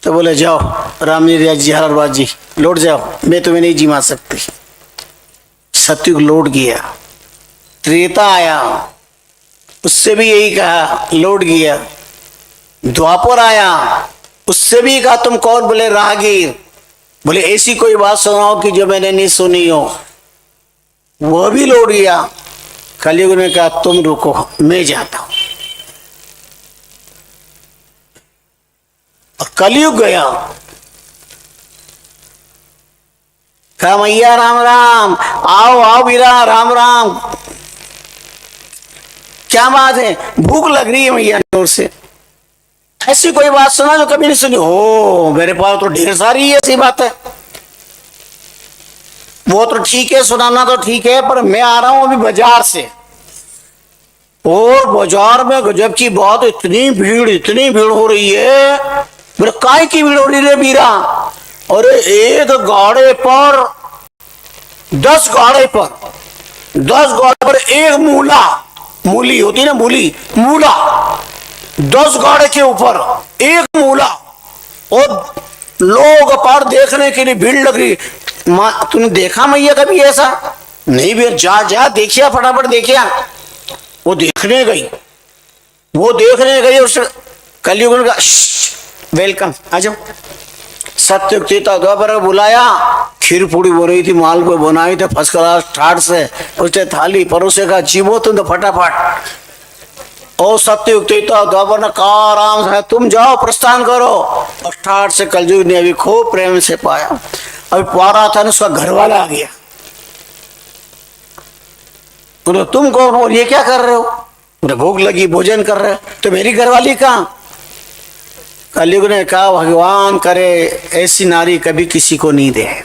तो बोले जाओ रामजी जी हरबाज जी लौट जाओ, मैं तुम्हें नहीं जिमा सकती। सतयुग लौट गया। त्रेता आया, उससे भी यही कहा, लौट गया। द्वापर आया, उससे भी कहा तुम कौन। बोले राहगीर। बोले ऐसी कोई बात सुनाओ कि जो मैंने नहीं सुनी हो, वह भी लौट गया। कलयुग ने कहा तुम रुको, मैं जाता हूं। और कलयुग गया, कहा मैया राम राम, आओ आओ बीरा राम राम, क्या बात है, भूख लग रही है मैया जोर से, ऐसी कोई बात सुना जो कभी नहीं सुनी हो। मेरे पास तो ढेर सारी ऐसी बात है। वो तो ठीक है, सुनाना तो ठीक है, पर मैं आ रहा हूं अभी बाजार से, और बाजार में गजब की बात, इतनी भीड़ हो रही है। मेरे काय की भीड़ हो रही है बीरा। अरे एक गाड़े पर 10 गाड़े पर एक मूला, मूली होती ना मूली, मूला 10 गाड़े के ऊपर एक मूला, और लोग अपार देखने के लिए भीड़ लग रही। माँ तूने देखा मैया कभी ऐसा? नहीं भैया। जा देखिया, फटाफट देखिया। वो देखने गई उस कलयुग का, वेलकम आ जाओ। सत्युग त्रेता द्वापर बुलाया, खीर पूड़ी बन रही थी, माल को बनाई थे फर्स्ट क्लास ठाट से, उसने थाली परोसे का जीवो तुम तो फटाफट। ओ सत्युग त्रेता द्वापर ने कहा आराम से तुम जाओ प्रस्थान करो। और ठाट से कलयुग ने अभी खूब प्रेम से पाया। अभी पा रहा था ना, उसका घरवाला आ गया। बोले तुम कौन हो, ये क्या कर रहे हो? बोले भूख लगी, भोजन कर रहे। तो मेरी घरवाली कहाँ? कलयुग ने कहा भगवान करे ऐसी नारी कभी किसी को नहीं दे।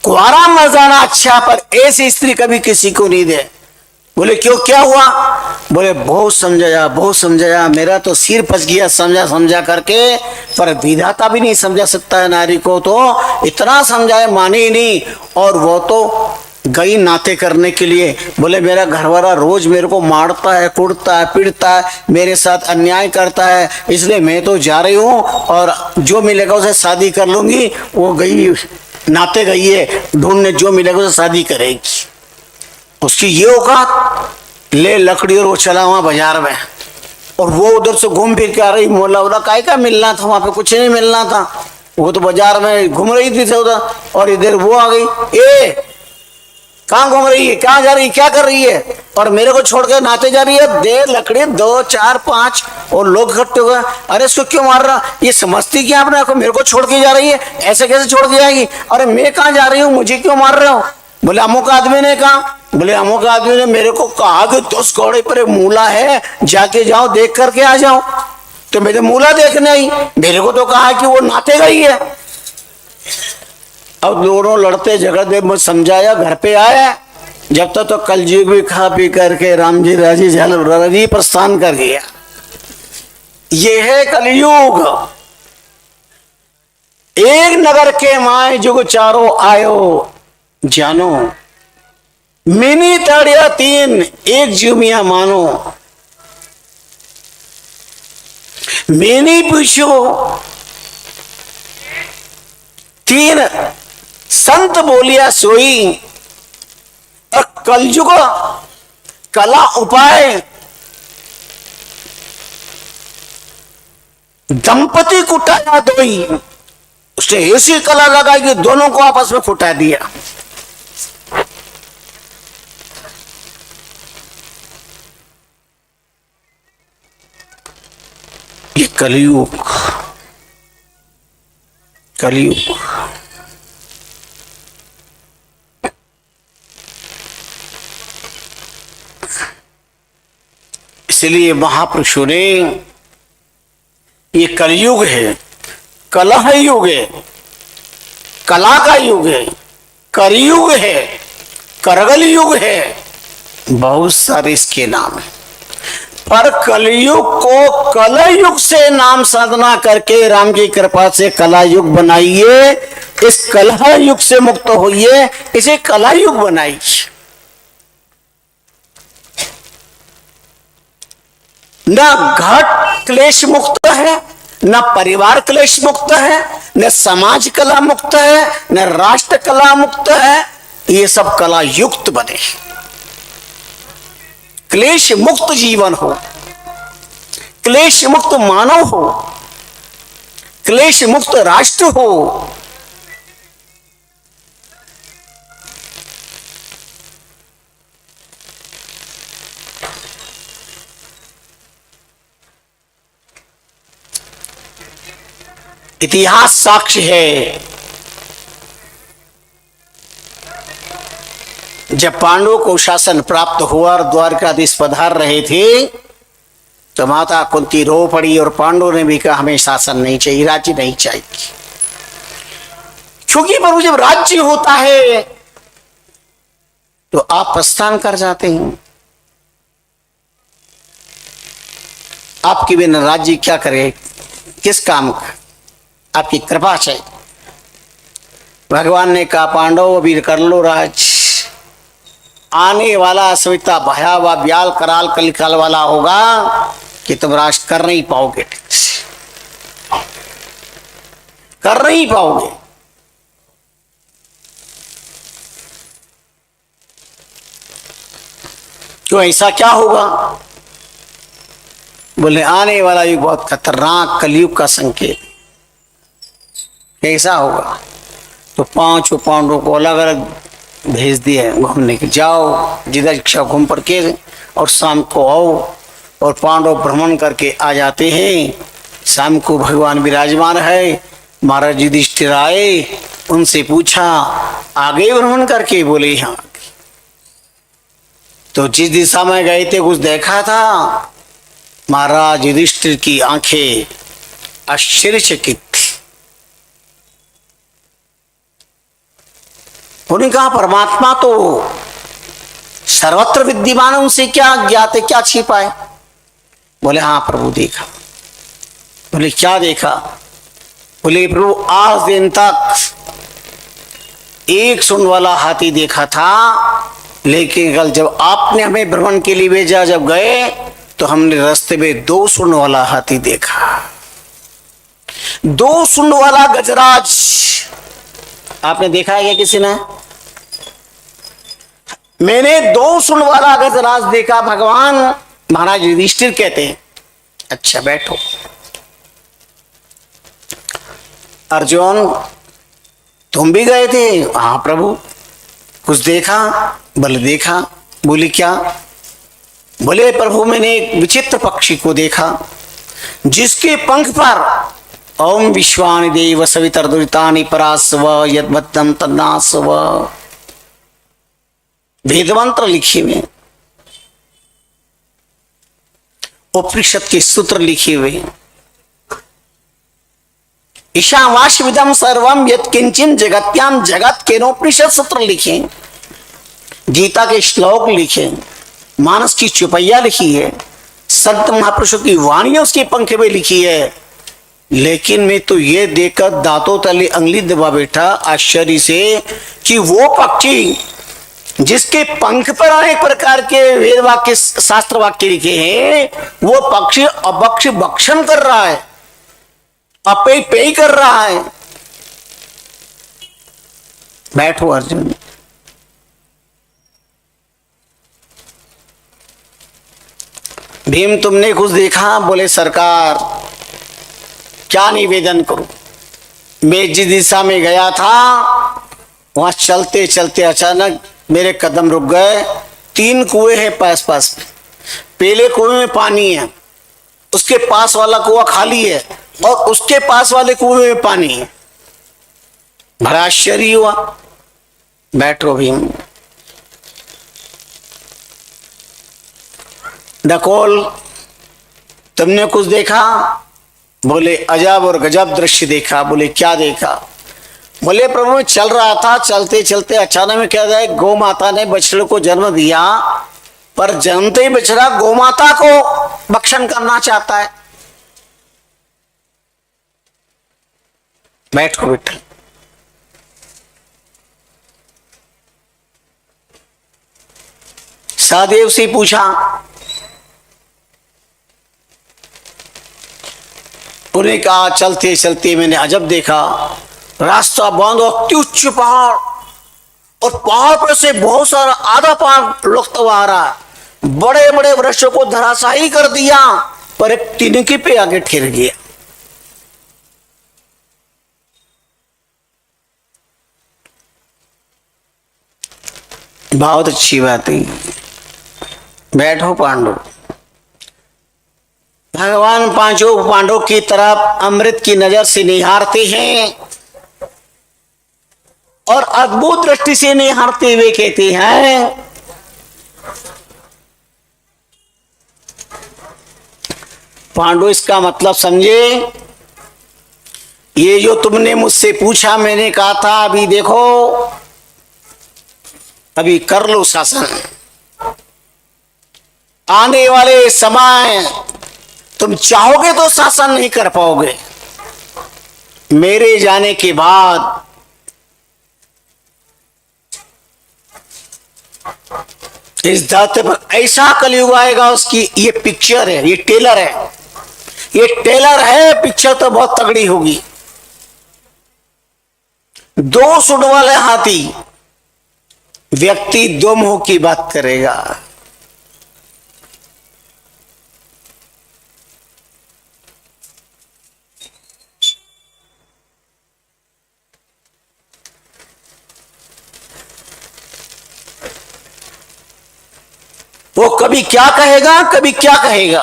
कुंवारा मर जाना अच्छा, पर ऐसी स्त्री कभी किसी को नहीं दे। बोले क्यों, क्या हुआ? बोले बहुत समझाया, मेरा तो सिर फंस गया समझा करके, पर विधाता भी नहीं समझा सकता है नारी को, तो इतना समझाए माने ही नहीं। और वो तो गई नाते करने के लिए। बोले मेरा घरवाला रोज मेरे को मारता है, कुटता है, पीटता है, मेरे साथ अन्याय करता है, इसलिए मैं तो जा रही हूँ और जो मिलेगा उसे शादी कर लूंगी। वो गई नाते गई है ढूंढने, जो मिलेगा उसे शादी करेगी। उसकी ये औकात, ले लकड़ी और वो चला वहां बाजार में, और वो उधर से घूम फिर के आ रही। मोला उला काय का मिलना था, वहां पे कुछ नहीं मिलना था, वो तो बाजार में घूम रही थी उधर। और इधर वो आ गई, ए कहाँ घूम रही है, कहाँ जा रही है, क्या कर रही है, और मेरे को छोड़ कर नाते जा रही है। दे लकड़ी 2 4 5, और लोग इकट्ठे हो गए। अरे इसको क्यों मार रहा, ये समझती क्या आपने, मेरे को छोड़ के जा रही है, ऐसे कैसे छोड़ के जाएगी? अरे मैं कहाँ जा रही हूँ, मुझे क्यों मार रहे हो? बोले अमुक आदमी ने कहा। बोले अमुक आदमी ने मेरे को कहा कि 10 घोड़े पर एक मूला है, जाके जाओ देख करके आ जाओ। तो मेरे मूला देखने आई, मेरे को तो कहा कि वो नाते गई है। अब दोनों लड़ते झगड़ते, मुझे समझाया, घर पे आया, जब तक तो कलयुग भी खा पी करके राम जी राजी रजी प्रस्थान कर गया। ये है कलयुग। एक नगर के माए जुग चारों आयो जानो, मिनी तड़िया तीन एक जुमिया मानो। मैंने पूछो तीन संत बोलिया सोई, और कलयुग कला उपाय दंपति कुटाया दोई। उसने ऐसी कला लगाई कि दोनों को आपस में कुटा दिया। ये कलयुग, कलयुग। इसलिए महापुरुषों ने ये कलयुग है, कलह युग है, कला का युग है, करयुग है, करगल युग है, बहुत सारे इसके नाम है। पर कलयुग को कलयुग से नाम साधना करके राम की कृपा से कला युग बनाइए। इस कलह युग से मुक्त होइए, इसे कला युग बनाइए। न घट क्लेश मुक्त है, न परिवार क्लेश मुक्त है, न समाज कला मुक्त है, न राष्ट्र कला मुक्त है। ये सब कला युक्त बने, क्लेश मुक्त जीवन हो, क्लेश मुक्त मानव हो, क्लेश मुक्त राष्ट्र हो। इतिहास साक्ष्य है, जब पांडवों को शासन प्राप्त हुआ और द्वारकाधीश पधार रहे थे, तो माता कुंती रो पड़ी और पांडवों ने भी कहा हमें शासन नहीं चाहिए, राज्य नहीं चाहिए। क्योंकि प्रभु जब राज्य होता है तो आप प्रस्थान कर जाते हैं। आपके बिना राज्य क्या करे, किस काम का, आपकी कृपा चाहिए। भगवान ने कहा पांडव अभी कर लो राज, आने वाला सविता भयावह ब्याल कराल कलिकाल वाला होगा कि तुम राज कर नहीं पाओगे, ठीक से कर नहीं पाओगे। क्यों, ऐसा क्या होगा? बोले आने वाला युग बहुत खतरनाक कलयुग का संकेत। कैसा होगा? तो पांचों पांडवों को अलग अलग भेज दिए घूमने के, जाओ जिधर इच्छा घूम पर के और शाम को आओ। और पांडव भ्रमण करके आ जाते हैं। शाम को भगवान विराजमान है, महाराज युधिष्ठिर आए, उनसे पूछा आगे भ्रमण करके, बोले हाँ। तो जिस दिशा में गए थे कुछ देखा था? महाराज युधिष्ठिर की आंखें आश्चर्यचकित थी। उन्होंने कहा परमात्मा तो सर्वत्र विद्यमान, उनसे क्या ज्ञात है, क्या छिपा है? बोले हाँ प्रभु देखा। बोले क्या देखा? बोले प्रभु आज दिन तक एक सूंड वाला हाथी देखा था, लेकिन कल जब आपने हमें भ्रमण के लिए भेजा, जब गए तो हमने रास्ते में 2 सूंड वाला हाथी देखा। 2 सूंड वाला गजराज आपने देखा है क्या किसी ने? मैंने 2 सूंड वाला गजराज देखा भगवान। महाराज युधिष्ठिर कहते हैं अच्छा बैठो। अर्जुन तुम भी गए थे? हाँ प्रभु। कुछ देखा? बोले देखा। बोले क्या? बोले प्रभु मैंने एक विचित्र पक्षी को देखा, जिसके पंख पर ओम विश्वानि देव सवितर्दुरितानि परास्व यद्भद्रं तन्नास्व वेद मंत्र लिखे हुए, उपनिषद के सूत्र लिखे हुए, ईशावास्यविदं सर्वं यत्किंचिन जगत्याम जगत के नोपनिषद सूत्र लिखे। गीता के श्लोक लिखे, मानस की चुपैया लिखी है, संत महापुरुषों की वाणी उसके पंखे में लिखी है। लेकिन मैं तो ये देखकर दांतों तले अंगली दबा बैठा आश्चर्य से कि वो पक्षी जिसके पंख पर अनेक प्रकार के वेद वाक्य शास्त्र वाक्य लिखे हैं, वो पक्षी अभक्ष भक्षण कर रहा है, अपे पे कर रहा है। बैठो अर्जुन। भीम तुमने कुछ देखा? बोले सरकार क्या निवेदन करूं, मैं जिस दिशा में गया था वहां चलते चलते अचानक मेरे कदम रुक गए। 3 कुएं हैं पास पास में। पहले कुएं में पानी है, उसके पास वाला कुआं खाली है और उसके पास वाले कुएं में पानी है। बड़ा आश्चर्य हुआ। बैठो भीम। नकोल तुमने कुछ देखा? बोले अजब और गजब दृश्य देखा। बोले क्या देखा? बोले प्रभु मैं चल रहा था, चलते चलते अचानक में क्या है, गौ माता ने बछड़े को जन्म दिया, पर जन्मते ही बछड़ा गौ माता को भक्षण करना चाहता है। बैठो बेटा। सहदेव से पूछा, उन्हें कहा चलते चलते मैंने अजब देखा, रास्ता बंद और अति उच्च पहाड़, और पहाड़ पर से बहुत सारा आधा पहाड़ लुकता हुआ आ रहा, बड़े बड़े वृक्षों को धराशायी कर दिया, पर एक तिनके पे आगे ठहर गया। बहुत अच्छी बात है। बैठो पांडव। भगवान पांचों पांडवों की तरफ अमृत की नजर से निहारते हैं और अद्भुत दृष्टि से निहारते हुए कहते हैं, पांडव इसका मतलब समझे, ये जो तुमने मुझसे पूछा, मैंने कहा था अभी देखो, अभी कर लो शासन। आने वाले समय तुम चाहोगे तो शासन नहीं कर पाओगे। मेरे जाने के बाद इस धरती पर ऐसा कलयुग आएगा, उसकी ये पिक्चर है, ये टेलर है, ये टेलर है, पिक्चर तो बहुत तगड़ी होगी। 2 सूंड वाले हाथी, व्यक्ति 2 मुंह की बात करेगा। वो कभी क्या कहेगा, कभी क्या कहेगा,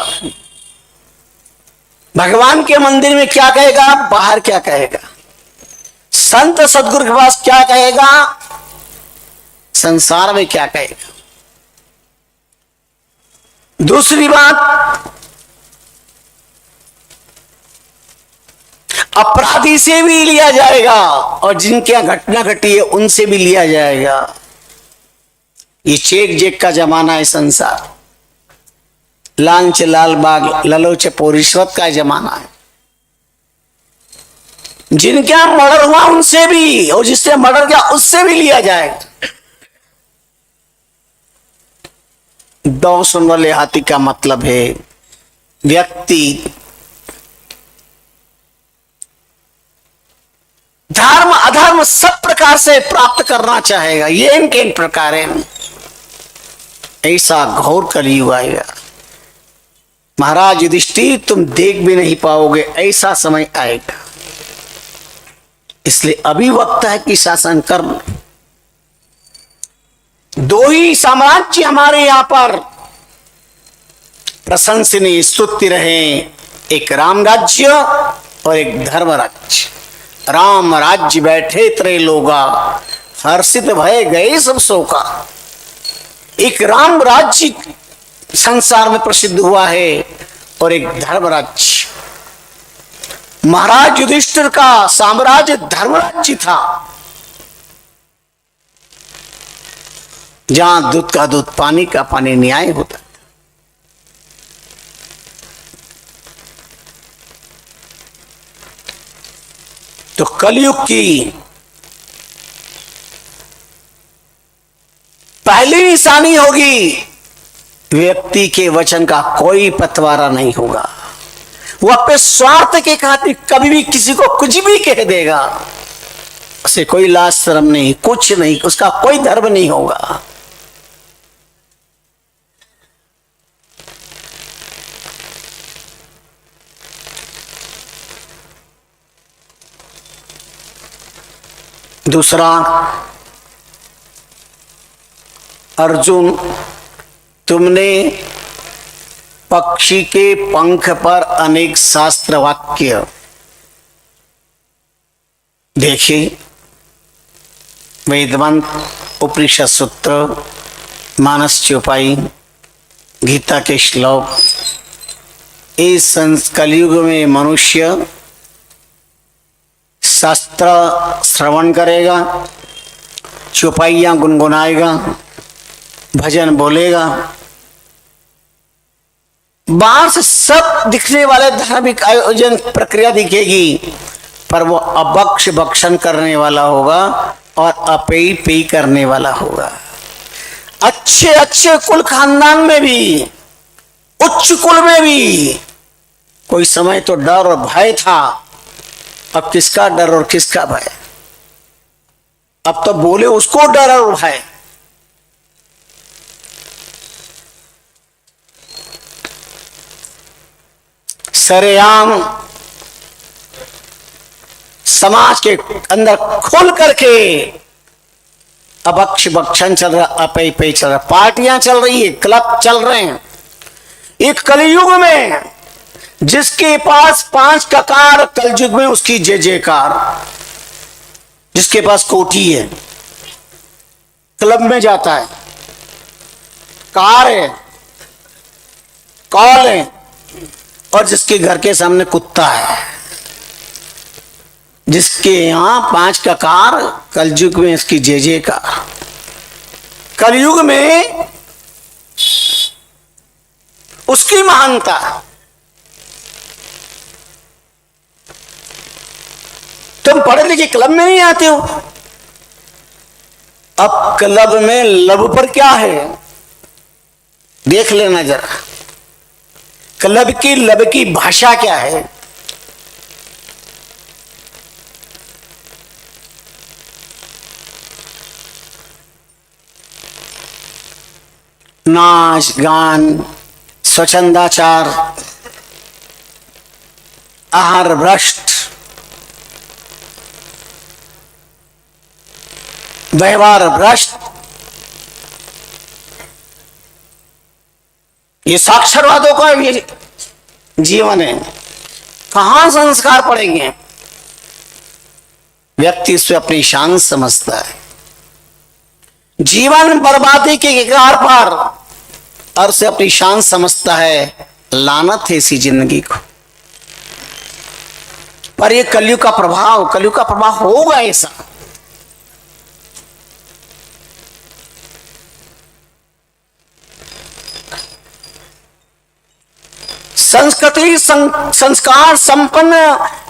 भगवान के मंदिर में क्या कहेगा, बाहर क्या कहेगा, संत सदगुरु के पास क्या कहेगा, संसार में क्या कहेगा। दूसरी बात, अपराधी से भी लिया जाएगा और जिनके यहां घटना घटी है उनसे भी लिया जाएगा। ये चेक जेक का जमाना है संसार, लांच लाल बाग ललोच रिश्वत का जमाना है। जिनके यहां मर्डर हुआ उनसे भी, और जिसने मर्डर किया उससे भी लिया जाएगा। 2 सूंड वाले हाथी का मतलब है व्यक्ति धर्म अधर्म सब प्रकार से प्राप्त करना चाहेगा। ये इनके इन प्रकार है। ऐसा घोर कलयुग आएगा महाराज युधिष्ठिर, तुम देख भी नहीं पाओगे, ऐसा समय आएगा। इसलिए अभी वक्त है कि शासन कर। 2 ही साम्राज्य हमारे यहां पर प्रशंसनीय स्तुति रहे, एक राम राज्य और एक धर्म राज्य। राम राज्य बैठे त्रैलोगा, हर्षित भय गए सब शोका। एक राम राज्य संसार में प्रसिद्ध हुआ है और एक धर्म राज्य। महाराज युधिष्ठिर का साम्राज्य धर्म राज्य था। जहां दूध का दूध, पानी का पानी न्याय होता। तो कलयुग की पहली निशानी होगी, व्यक्ति के वचन का कोई पतवारा नहीं होगा। वो अपने स्वार्थ के खातिर कभी भी किसी को कुछ भी कह देगा, उसे कोई लाज शर्म नहीं, कुछ नहीं, उसका कोई धर्म नहीं होगा। दूसरा, अर्जुन, तुमने पक्षी के पंख पर अनेक शास्त्र वाक्य देखे, वेदमंत, उपनिषद सूत्र, मानस चौपाई, गीता के श्लोक। इस कलयुग में मनुष्य शास्त्र श्रवण करेगा, चौपाइयां गुनगुनाएगा, भजन बोलेगा, बाहर से सब दिखने वाले धार्मिक आयोजन प्रक्रिया दिखेगी, पर वो अभक्ष भक्षण करने वाला होगा और अपेय पेय करने वाला होगा। अच्छे अच्छे कुल खानदान में भी, उच्च कुल में भी कोई समय तो डर और भय था, अब किसका डर और किसका भय? अब तो बोले उसको डर और भय। सरेआम समाज के अंदर खुल करके अभक्ष भक्षण चल रहा, अपेय पेय चल रहा, पार्टियां चल रही है, क्लब चल रहे हैं। एक कलयुग में जिसके पास 5 ककार, कलयुग में उसकी जय जयकार। जिसके पास कोठी है, क्लब में जाता है, कार है, कॉल है, और जिसके घर के सामने कुत्ता है, जिसके यहां 5 ककार, कलयुग में इसकी जय जयकार। कलयुग में उसकी महानता। तुम पढ़े लिखे क्लब में नहीं आते हो, अब क्लब में लब पर क्या है देख लेना जरा। क्लब की लब की भाषा क्या है? नाच गान, स्वच्छंदाचार, आहार भ्रष्ट, व्यवहार भ्रष्ट, ये साक्षरवादों का ये जीवन है। कहां संस्कार पड़ेंगे? व्यक्ति इसमें अपनी शान समझता है, जीवन बर्बादी के कगार पर, और से अपनी शान समझता है। लानत है इसी जिंदगी को। पर ये कलयुग का प्रभाव, कलयुग का प्रभाव होगा ऐसा। संस्कृति संस्कार संपन्न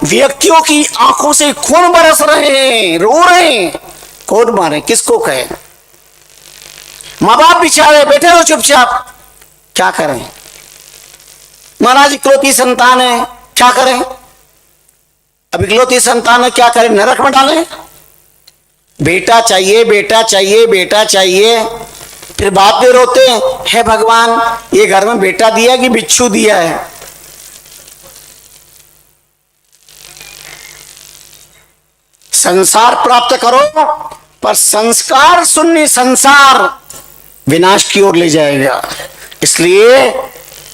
व्यक्तियों की आंखों से खून बरस रहे हैं, रो रहे हैं। कोड मारे, किसको कहे? माँ बाप बेचारे बैठे हो चुपचाप, क्या करें? महाराज इकलौती संतान है, क्या करें? अब इकलौती संतान है, क्या करें? नरक में डालें? बेटा चाहिए, बेटा चाहिए, बेटा चाहिए, फिर बाद में रोते हैं, हे भगवान ये घर में बेटा दिया कि बिच्छू दिया है? संसार प्राप्त करो, पर संस्कार शून्य संसार विनाश की ओर ले जाएगा। इसलिए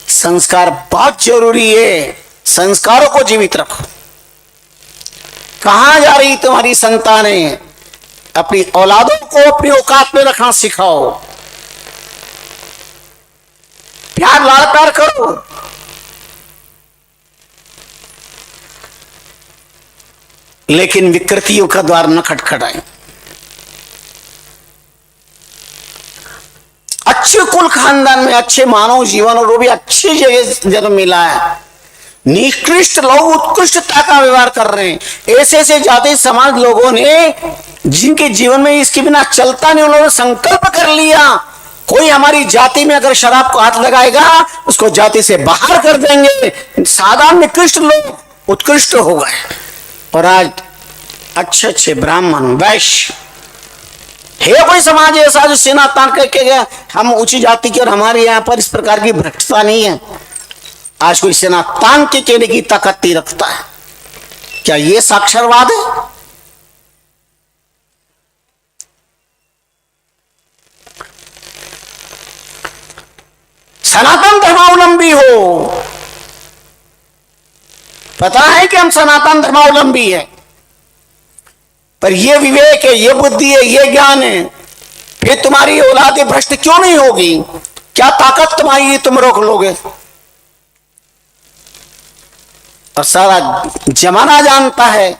संस्कार बहुत जरूरी है। संस्कारों को जीवित रखो। कहां जा रही तुम्हारी संतानें? अपनी औलादों को अपनी औकात में रखना सिखाओ। प्यार लाड़ प्यार करो। लेकिन विकृतियों का द्वार न खटखटाएं। अच्छे कुल खानदान में अच्छे मानव जीवन और वो भी अच्छी जगह जन्म मिला है। निकृष्ट लोग उत्कृष्टता का व्यवहार कर रहे हैं। ऐसे ऐसे जाति समाज लोगों ने जिनके जीवन में इसके बिना चलता नहीं, उन्होंने संकल्प कर लिया कोई हमारी जाति में अगर शराब को हाथ लगाएगा उसको जाति से बाहर कर देंगे। साधारण निकृष्ट लोग उत्कृष्ट हो गए और आज अच्छे अच्छे ब्राह्मण वैश्य है। कोई समाज ऐसा जो सेना तान करके गया हम ऊंची जाति के और हमारे यहां पर इस प्रकार की भ्रष्टता नहीं है। आज कोई सेना तान के कहने की ताकत नहीं रखता है। क्या ये साक्षरवाद है? सनातन धर्मावलंबी हो, पता है कि हम सनातन धर्मावलंबी है, पर ये विवेक है, ये बुद्धि है, ये ज्ञान है, फिर तुम्हारी औलाद भ्रष्ट क्यों नहीं होगी? क्या ताकत तुम्हारी तुम रोक लोगे? और सारा जमाना जानता है।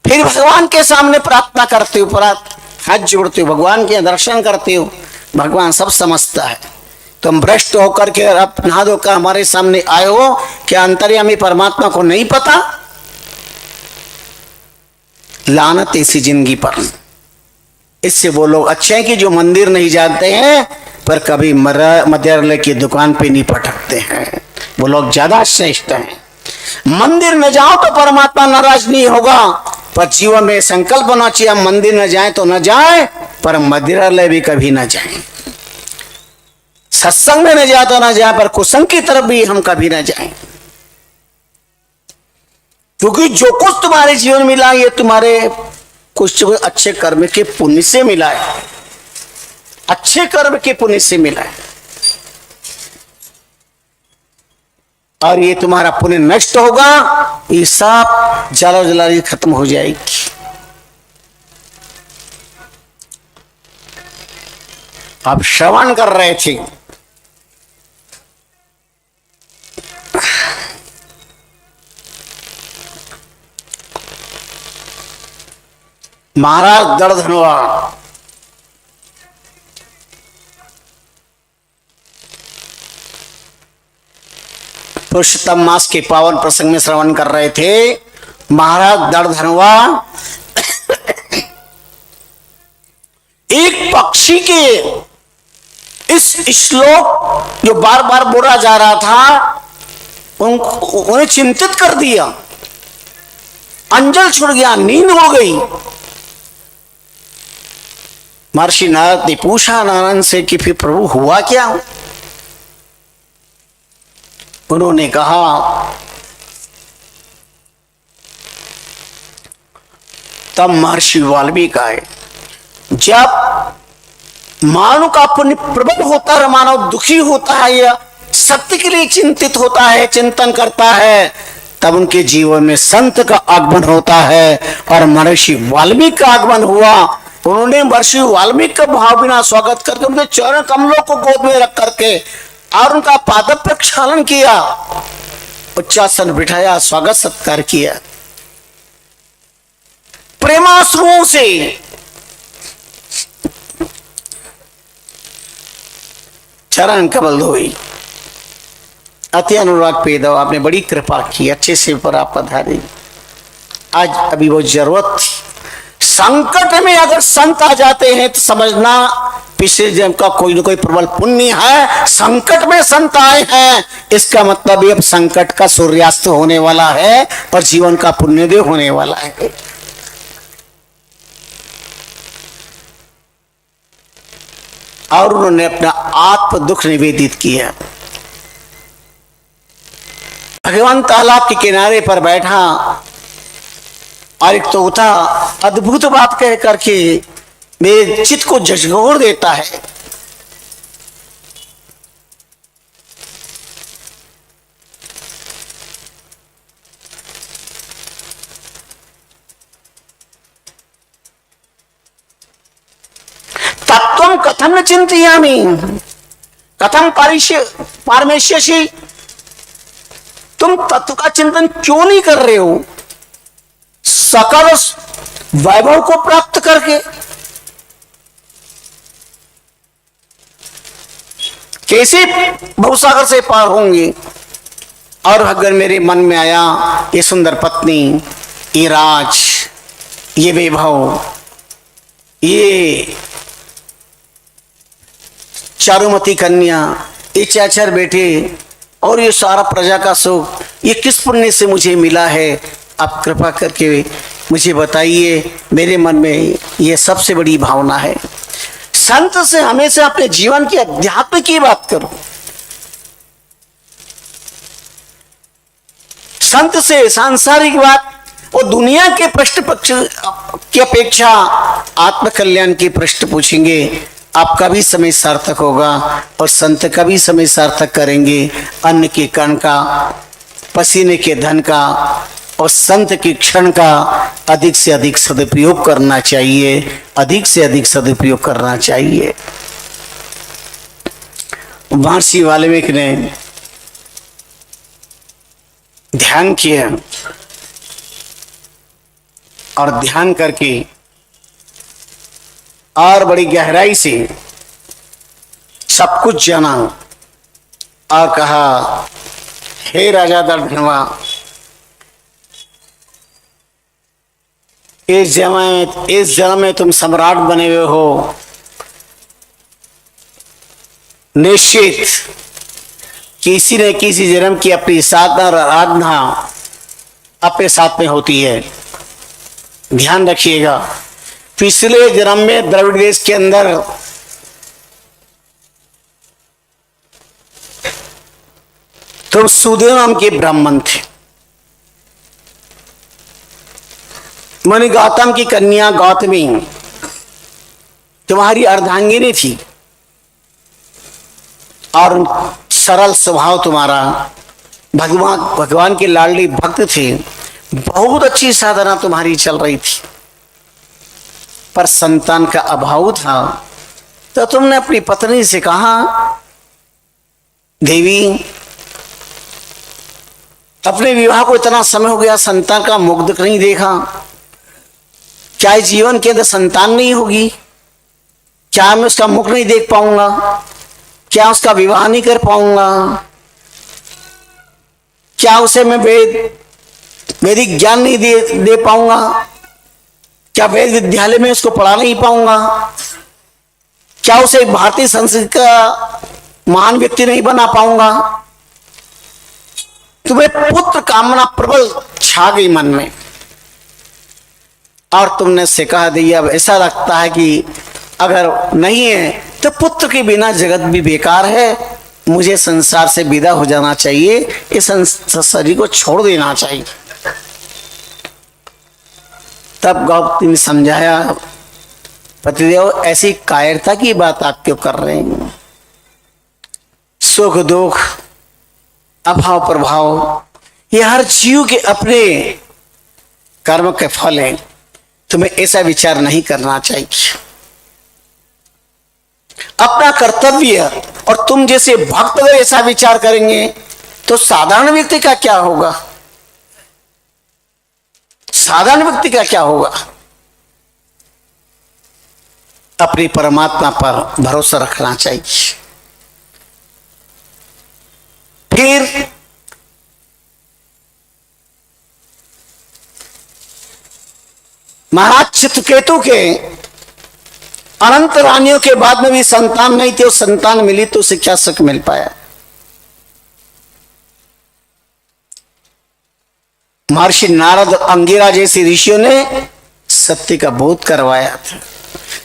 फिर भगवान के सामने प्रार्थना करते हो, हाथ जोड़ते हो, भगवान के दर्शन करते हो, भगवान सब समझता है। तुम भ्रष्ट होकर के अब नहा धोकर हमारे सामने आए हो, क्या अंतर्यामी परमात्मा को नहीं पता? लानत ऐसी जिंदगी पर। इससे वो लोग अच्छे हैं कि जो मंदिर नहीं जाते हैं पर कभी मदिरा की दुकान पे नहीं पटकते हैं, वो लोग ज्यादा श्रेष्ठ हैं। मंदिर न जाओ तो परमात्मा नाराज नहीं होगा, पर जीवन में संकल्प होना चाहिए हम मंदिर न जाए तो न जाए, पर मदिरालय भी कभी न जाए। सत्संग में न जाए तो न जाए, पर कुसंग की तरफ भी हम कभी न जाए। क्योंकि जो कुछ तुम्हारे जीवन मिला ये तुम्हारे कुछ अच्छे कर्म के पुण्य से मिला है, अच्छे कर्म के पुण्य से मिला है। और ये तुम्हारा पुण्य नष्ट होगा, ये सब जला जलाली खत्म हो जाएगी। आप श्रवण कर रहे थे, महाराज दर्धनवा पुरुषोत्तम मास के पावन प्रसंग में श्रवण कर रहे थे। महाराज दर्धनवा एक पक्षी के इस श्लोक जो बार बार बोला जा रहा था उन्हें चिंतित कर दिया, अंजल छुड़ गया, नींद हो गई। महर्षि नारद ने पूछा नारायण से कि फिर प्रभु हुआ क्या? उन्होंने कहा तब महर्षि वाल्मीकि आए, जब मानव का पुण्य प्रबल होता है, मानव दुखी होता है या सत्य के लिए चिंतित होता है, चिंतन करता है, तब उनके जीवन में संत का आगमन होता है। और महर्षि वाल्मीकि का आगमन हुआ। उन्होंने महर्षि वाल्मीकि का भाव बिना स्वागत करके उनके चरण कमलों को गोद में रख करके और उनका पाद प्रक्षालन किया, उच्चासन बिठाया, स्वागत सत्कार किया, प्रेमाश्रुओं से चरण कमल धोई। अति अनुराग पेदव, आपने बड़ी कृपा की, अच्छे से पर आप पधारे। आज अभी वो जरूरत थी। संकट में अगर संत आ जाते हैं तो समझना पिछले जन्म का कोई ना कोई प्रबल पुण्य है। संकट में संत आए हैं, इसका मतलब ये अब संकट का सूर्यास्त होने वाला है और जीवन का पुण्योदय होने वाला है। और उन्होंने अपना आत्म दुख निवेदित किया। भगवान तालाब के किनारे पर बैठा और एक तोता अद्भुत बात कह करके मेरे चित्त को झकझोर देता है। तत्वं कथम न चिंतयामि कथम पारमेश्यसि, तुम तत्व का चिंतन क्यों नहीं कर रहे हो? सकल वैभव को प्राप्त करके कैसे भवसागर से पार होंगे। और अगर मेरे मन में आया ये सुंदर पत्नी, ये राज, ये वैभव, ये चारुमती कन्या, ये चाचर बेटे और ये सारा प्रजा का सुख, ये किस पुण्य से मुझे मिला है? आप कृपा करके मुझे बताइए। मेरे मन में ये सबसे बड़ी भावना है। संत से हमेशा अपने जीवन की अध्यात्म की बात करो। संत से सांसारिक बात और दुनिया के पृष्ठ पक्ष की अपेक्षा आत्मकल्याण के प्रश्न पूछेंगे, आपका भी समय सार्थक होगा और संत का भी समय सार्थक करेंगे। अन्न के कण का, पसीने के धन का और संत के क्षण का अधिक से अधिक सदुपयोग करना चाहिए, अधिक से अधिक सदुपयोग करना चाहिए। महर्षि वाल्मीकि ने ध्यान किया और ध्यान करके और बड़ी गहराई से सब कुछ जाना और कहा, हे राजा दर्धनवा, इस जन्म में तुम सम्राट बने हुए हो। निश्चित किसी न किसी जन्म की अपनी साधना और आराधना अपने साथ में होती है। ध्यान रखिएगा, पिछले जन्म में द्रविड़ देश के अंदर तुम सुदेव नाम के ब्राह्मण थे। मणि गौतम की कन्या गौतमी तुम्हारी अर्धांगिनी थी और सरल स्वभाव तुम्हारा, भगवान के लाडली भक्त थे। बहुत अच्छी साधना तुम्हारी चल रही थी, पर संतान का अभाव था। तो तुमने अपनी पत्नी से कहा, देवी, अपने विवाह को इतना समय हो गया, संतान का मुख नहीं देखा। क्या जीवन के अंदर संतान नहीं होगी? क्या मैं उसका मुख नहीं देख पाऊंगा? क्या उसका विवाह नहीं कर पाऊंगा? क्या उसे मैं वैदिक ज्ञान नहीं दे पाऊंगा? क्या वेद विद्यालय में उसको पढ़ा नहीं पाऊंगा? क्या उसे भारतीय संस्कृति का महान व्यक्ति नहीं बना पाऊंगा? तुम्हें पुत्र कामना प्रबल छा गई मन में और तुमने से कहा दिया, अब ऐसा लगता है कि अगर नहीं है तो पुत्र के बिना जगत भी बेकार है, मुझे संसार से विदा हो जाना चाहिए, इस शरीर को छोड़ देना चाहिए। तब गौतमी ने समझाया, पतिदेव, ऐसी कायरता की बात आप क्यों कर रहे हैं? सुख दुख, अभाव प्रभाव, ये हर जीव के अपने कर्म के फल है। तुम्हें ऐसा विचार नहीं करना चाहिए। अपना कर्तव्य, और तुम जैसे भक्त अगर ऐसा विचार करेंगे तो साधारण व्यक्ति का क्या होगा? साधारण व्यक्ति का क्या होगा? अपनी परमात्मा पर भरोसा रखना चाहिए। फिर महाराज चित्रकेतु के अनंत रानियों के बाद में भी संतान नहीं थे, और संतान मिली तो उसे क्या सुख मिल पाया? महर्षि नारद और अंगिरा जैसे ऋषियों ने सत्य का बोध करवाया था।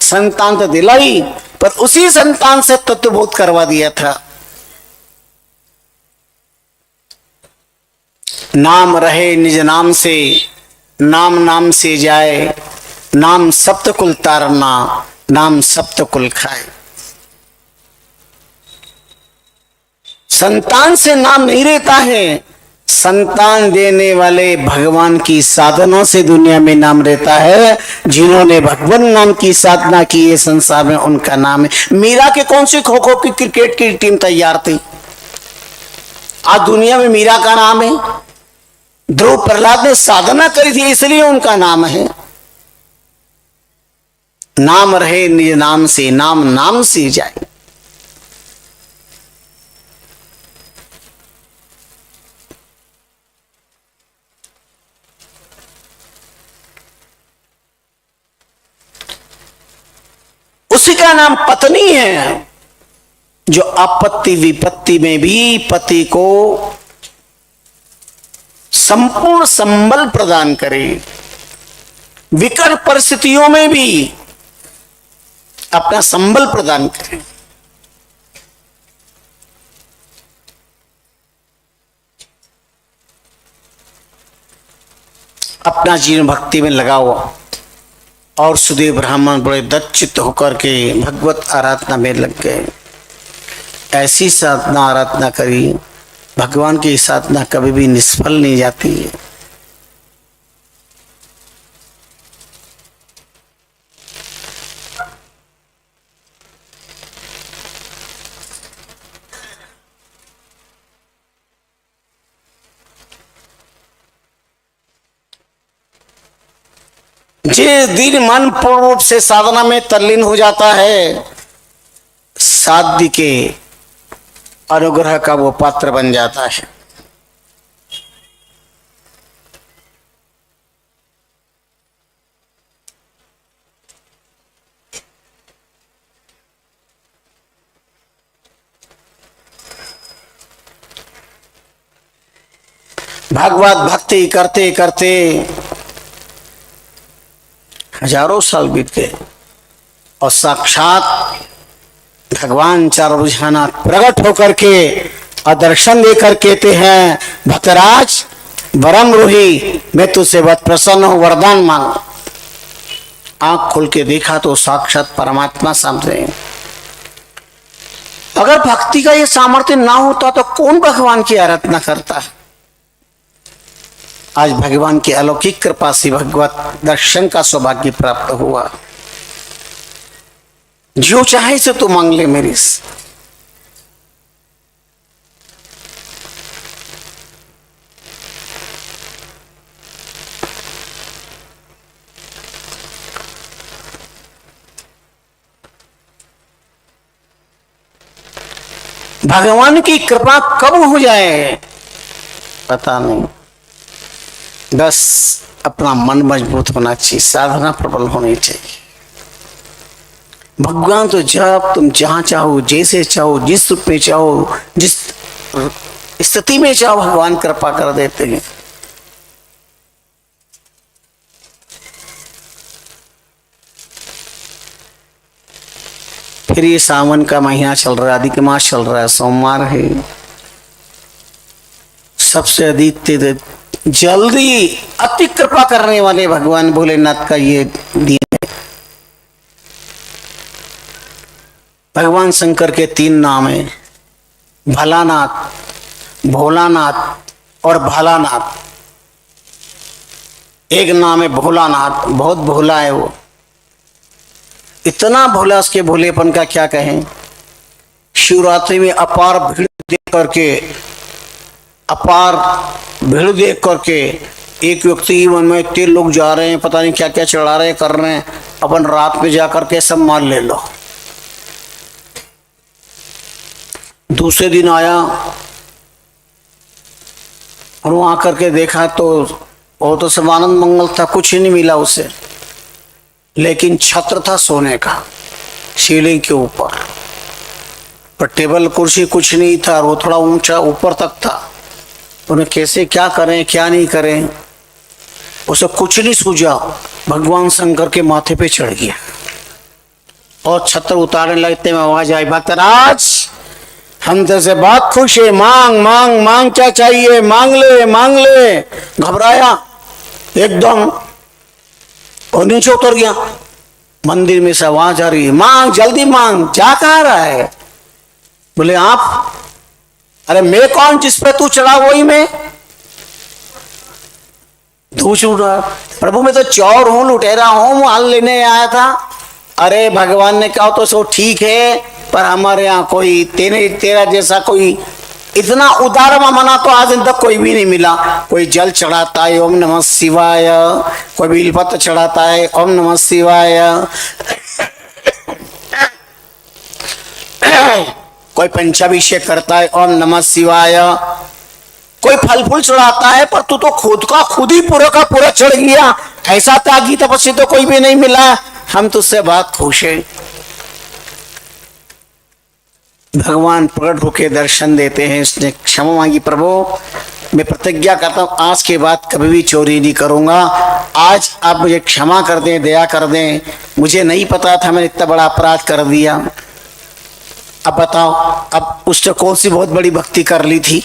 संतान तो दिलाई, पर उसी संतान से तत्व बोध करवा दिया था। नाम रहे निज नाम से, नाम नाम से जाए, नाम सप्त कुल तारना, नाम सप्त कुल खाए। संतान से नाम नहीं रहता है, संतान देने वाले भगवान की साधना से दुनिया में नाम रहता है। जिन्होंने भगवान नाम की साधना की है संसार में, उनका नाम है। मीरा के कौन सी खो खो की क्रिकेट की टीम तैयार थी? आज दुनिया में मीरा का नाम है। ध्रुव प्रहलाद ने साधना करी थी, इसलिए उनका नाम है। नाम रहे निज नाम से, नाम नाम से जाए। उसी का नाम पत्नी है, जो आपत्ति विपत्ति में भी पति को संपूर्ण संबल प्रदान करे, विकट परिस्थितियों में भी अपना संबल प्रदान करे। अपना जीवन भक्ति में लगाओ। और सुदेव ब्राह्मण बड़े दक्षित होकर के भगवत आराधना में लग गए। ऐसी साधना आराधना करी, भगवान की साधना कभी भी निष्फल नहीं जाती है। जिस दिन मन पूर्ण रूप से साधना में तल्लीन हो जाता है, साध्य के अनुग्रह का वो पात्र बन जाता है। भगवत भक्ति करते करते हजारों साल बीत गए और साक्षात भगवान चार भुजानाथ प्रकट होकर के और दर्शन देकर कहते हैं, भक्तराज वरम रूही, मैं तुझसे बहुत प्रसन्न हूं, वरदान मांग। आंख खोल के देखा तो साक्षात परमात्मा सामने। अगर भक्ति का ये सामर्थ्य ना होता तो कौन भगवान की आराधना करता? आज भगवान की अलौकिक कृपा से भगवत दर्शन का सौभाग्य प्राप्त हुआ। जो चाहे से तू मांग ले मेरे से। भगवान की कृपा कब हो जाए पता नहीं, बस अपना मन मजबूत होना चाहिए, साधना प्रबल होनी चाहिए। भगवान तो जब तुम जहां चाहो, जैसे चाहो, जिस रूप में चाहो, जिस स्थिति में चाहो, भगवान कृपा कर देते हैं। फिर ये सावन का महीना चल रहा है, अधिक मास चल रहा है, सोमवार है। सबसे अधिक जल्दी अति कृपा करने वाले भगवान भोलेनाथ का ये दिन है। भगवान शंकर के 3 नाम है, भलानाथ, भोलानाथ और भालानाथ। एक नाम है भोलानाथ, बहुत भोला है वो, इतना भोला, उसके भोलेपन का क्या कहें। शिवरात्रि में अपार भीड़ देख करके, अपार भीड़ देख करके एक व्यक्ति मन में इतने लोग जा रहे हैं, पता नहीं क्या क्या चढ़ा रहे कर रहे हैं, अपन रात में जाकर के सब माल ले लो। दूसरे दिन आया और वहां करके देखा तो वो तो सब आनंद मंगल था, कुछ ही नहीं मिला उसे, लेकिन छत्र था सोने का शिवलिंग के ऊपर, पर टेबल कुर्सी कुछ नहीं था, और वो थोड़ा ऊंचा ऊपर तक था। उन्हें कैसे क्या करें क्या नहीं करें, उसे कुछ नहीं सूझा। भगवान शंकर के माथे पे चढ़ गया और छत्र उतारने लगते में आवाज आई, भक्तराज हम तेरे बहुत खुश है, मांग मांग मांग, क्या चाहिए मांग ले मांग ले। घबराया एकदम और नीचे उतर गया। मंदिर में से आवाज आ रही है, मांग जल्दी मांग। जा कहाँ रहा है? बोले आप। अरे मैं कौन, जिस पे तू चढ़ा वही मैं। तू छूटा प्रभु, मैं तो चोर हूं, लुटेरा हूं, माल लेने आया था। अरे भगवान ने कहा तो सो ठीक है, पर हमारे यहाँ कोई तेरा जैसा कोई इतना उदार मना तो आज तक कोई भी नहीं मिला। कोई जल चढ़ाता है ओम नमः शिवाय, कोई बिलपत्र चढ़ाता है ओम नमः शिवाय, कोई पंचाभिषेक करता है ओम नमः शिवाय, कोई फल फूल चढ़ाता है, पर तू तो खुद का खुद ही पूरा का पूरा चढ़ गया। ऐसा त्यागी तपस्वी तो कोई भी नहीं मिला। हम तुझसे बहुत खुश हैं। भगवान प्रकट होकर दर्शन देते हैं। उसने क्षमा मांगी, प्रभु मैं प्रतिज्ञा करता हूँ आज के बाद कभी भी चोरी नहीं करूंगा, आज आप मुझे क्षमा कर दें, दया कर दें, मुझे नहीं पता था मैंने इतना बड़ा अपराध कर दिया। अब बताओ, अब उसने कौन सी बहुत बड़ी भक्ति कर ली थी।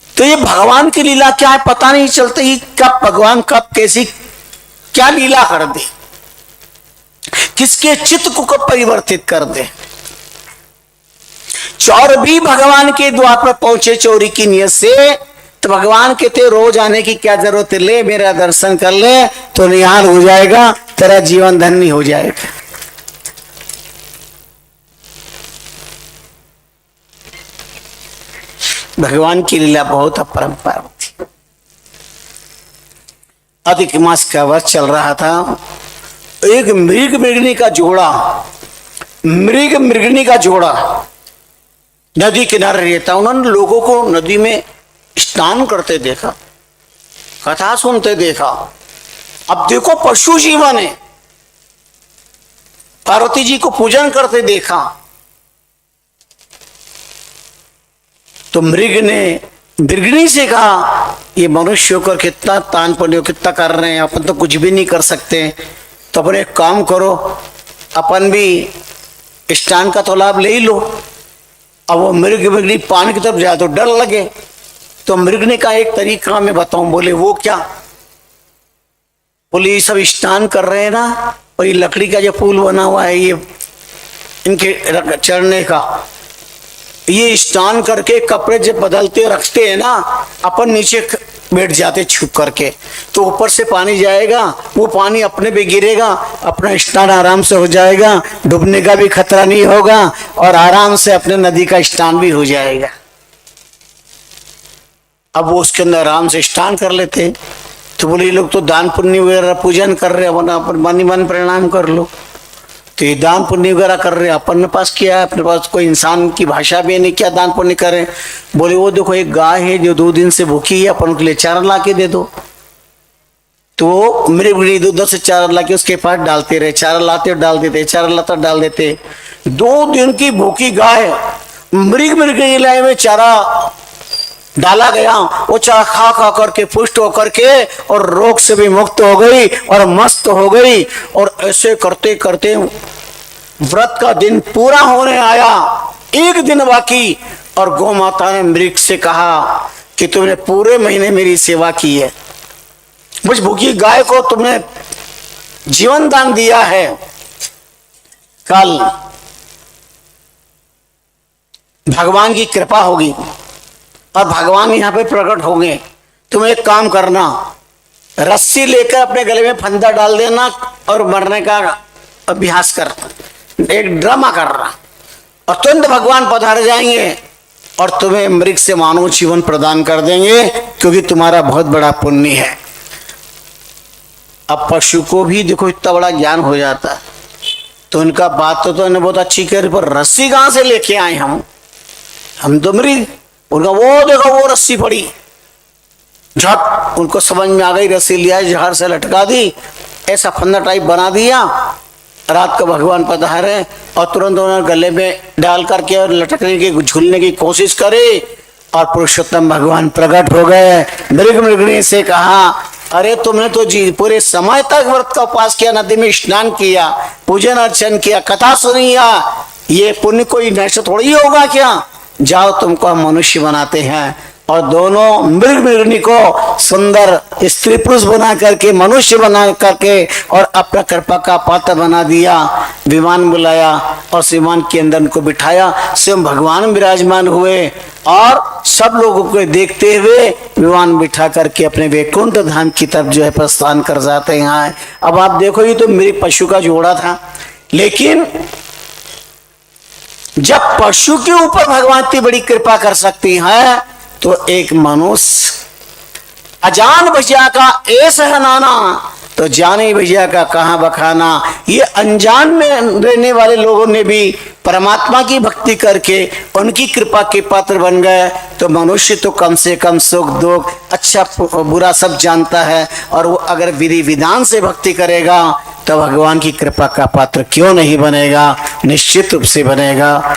तो ये भगवान की लीला क्या है पता नहीं चलता ही, कब भगवान कब कैसी क्या लीला कर दे, किसके चित्त को कब परिवर्तित कर दे। चोर भी भगवान के द्वार पर पहुंचे चोरी की नियत से, तो भगवान कहते रोज आने की क्या जरूरत है, ले मेरा दर्शन कर ले तो निहाल हो जाएगा, तेरा जीवन धन्य हो जाएगा। भगवान की लीला बहुत अपरंपार थी। अधिक मास का वर्ष चल रहा था। एक मृगनी का जोड़ा नदी किनारे रहता, उन्होंने लोगों को नदी में स्नान करते देखा, कथा सुनते देखा। अब देखो पशु जीवन है, पार्वती जी को पूजन करते देखा। तो मृगनी से कहा ये मनुष्य होकर कितना तान पुण्य कितना कर रहे हैं, अपन तो कुछ भी नहीं कर सकते, तो अपन एक काम करो, अपन भी स्नान का तो लाभ ले ही लो। अब वो मृगनी पानी की तरफ जाए तो डर लगे, तो मृगनी का एक तरीका मैं बताऊं। बोले वो क्या? बोले ये सब स्नान कर रहे हैं ना, और ये लकड़ी का जो पुल बना हुआ है ये इनके चढ़ने का, ये स्नान करके कपड़े जब बदलते रखते हैं ना, अपन नीचे बैठ जाते छुप करके, तो ऊपर से पानी जाएगा, वो पानी अपने पे गिरेगा, अपना स्नान आराम से हो जाएगा, डूबने का भी खतरा नहीं होगा, और आराम से अपने नदी का स्नान भी हो जाएगा। अब वो उसके अंदर आराम से स्नान कर लेते। तो बोले ये लोग तो दान पुण्य वगैरह पूजन कर रहे हैं, अपन मन ही मन प्रणाम कर लो। तो ये दान पुण्य वगैरह कर रहे, अपन ने पास किया है, अपने पास कोई इंसान की भाषा भी नहीं, क्या दान पुण्य करें। बोले वो देखो एक गाय है जो 2 दिन से भूखी है, अपन के लिए चारा ला के दे दो। तो मेरे बड़ी दूध से चारा ला के उसके पास डालते रहे, चारा लाते डाल देते, चारा लाता डाल देते। 2 दिन की भूखी गाय मृग इलाके में चारा डाला गया, वो चारा खा खा करके पुष्ट होकर के और रोग से भी मुक्त हो गई और मस्त हो गई। और ऐसे करते करते व्रत का दिन पूरा होने आया, 1 दिन बाकी, और गौ माता ने मृग से कहा कि तुमने पूरे महीने मेरी सेवा की है, मुझ भूखी गाय को तुमने जीवन दान दिया है, कल भगवान की कृपा होगी और भगवान यहाँ पे प्रकट होंगे। तुम एक काम करना, रस्सी लेकर अपने गले में फंदा डाल देना और मरने का अभ्यास कर, एक ड्रामा कर रहा, और तुरंत भगवान पधार जाएंगे और तुम्हें मृग से मानव जीवन प्रदान कर देंगे, क्योंकि तुम्हारा बहुत बड़ा पुण्य है। अब पशु को भी देखो इतना बड़ा ज्ञान हो जाता है, तो उनका बात तो इन्हें बहुत अच्छी कह, पर रस्सी कहां से लेके आए हम तो मृग। उनका वो देखो वो रस्सी पड़ी, झट उनको समझ में आ गई, रस्सी लिया जहर से लटका दी, ऐसा फंदा टाइप बना दिया। रात को भगवान पधारे और तुरंत उन्होंने गले में डाल करके और लटकने की झूलने की कोशिश करे, और पुरुषोत्तम भगवान प्रकट हो गए। मृगनी से कहा अरे तुमने तो जी पूरे समय तक व्रत का उपास किया, नदी में स्नान किया, पूजन अर्चन किया, कथा सुनी, ये पुण्य कोई नैश थोड़ी ही होगा क्या? जाओ तुमको हम मनुष्य बनाते हैं। और दोनों मृगनी को सुंदर स्त्री पुरुष बना करके, मनुष्य बना करके और अपना कृपा का पात्र बना दिया। विमान बुलाया और विमान के अंदर उनको बिठाया, स्वयं भगवान विराजमान हुए और सब लोगों को देखते हुए विमान बिठा करके अपने वैकुंठ धाम की तरफ जो है प्रस्थान कर जाते हैं। अब आप देखो ये तो मेरे पशु का जोड़ा था, लेकिन जब पशु के ऊपर भगवान इतनी बड़ी कृपा कर सकती है, तो एक मनुष्य अजान भैया का ऐसा है नाना, तो जाने भैया का कहां बखाना। ये अनजान में रहने वाले लोगों ने भी परमात्मा की भक्ति करके उनकी कृपा के पात्र बन गए। तो मनुष्य तो कम से कम सुख दुख अच्छा बुरा सब जानता है, और वो अगर विधि विधान से भक्ति करेगा तो भगवान की कृपा का पात्र क्यों नहीं बनेगा, निश्चित रूप से बनेगा।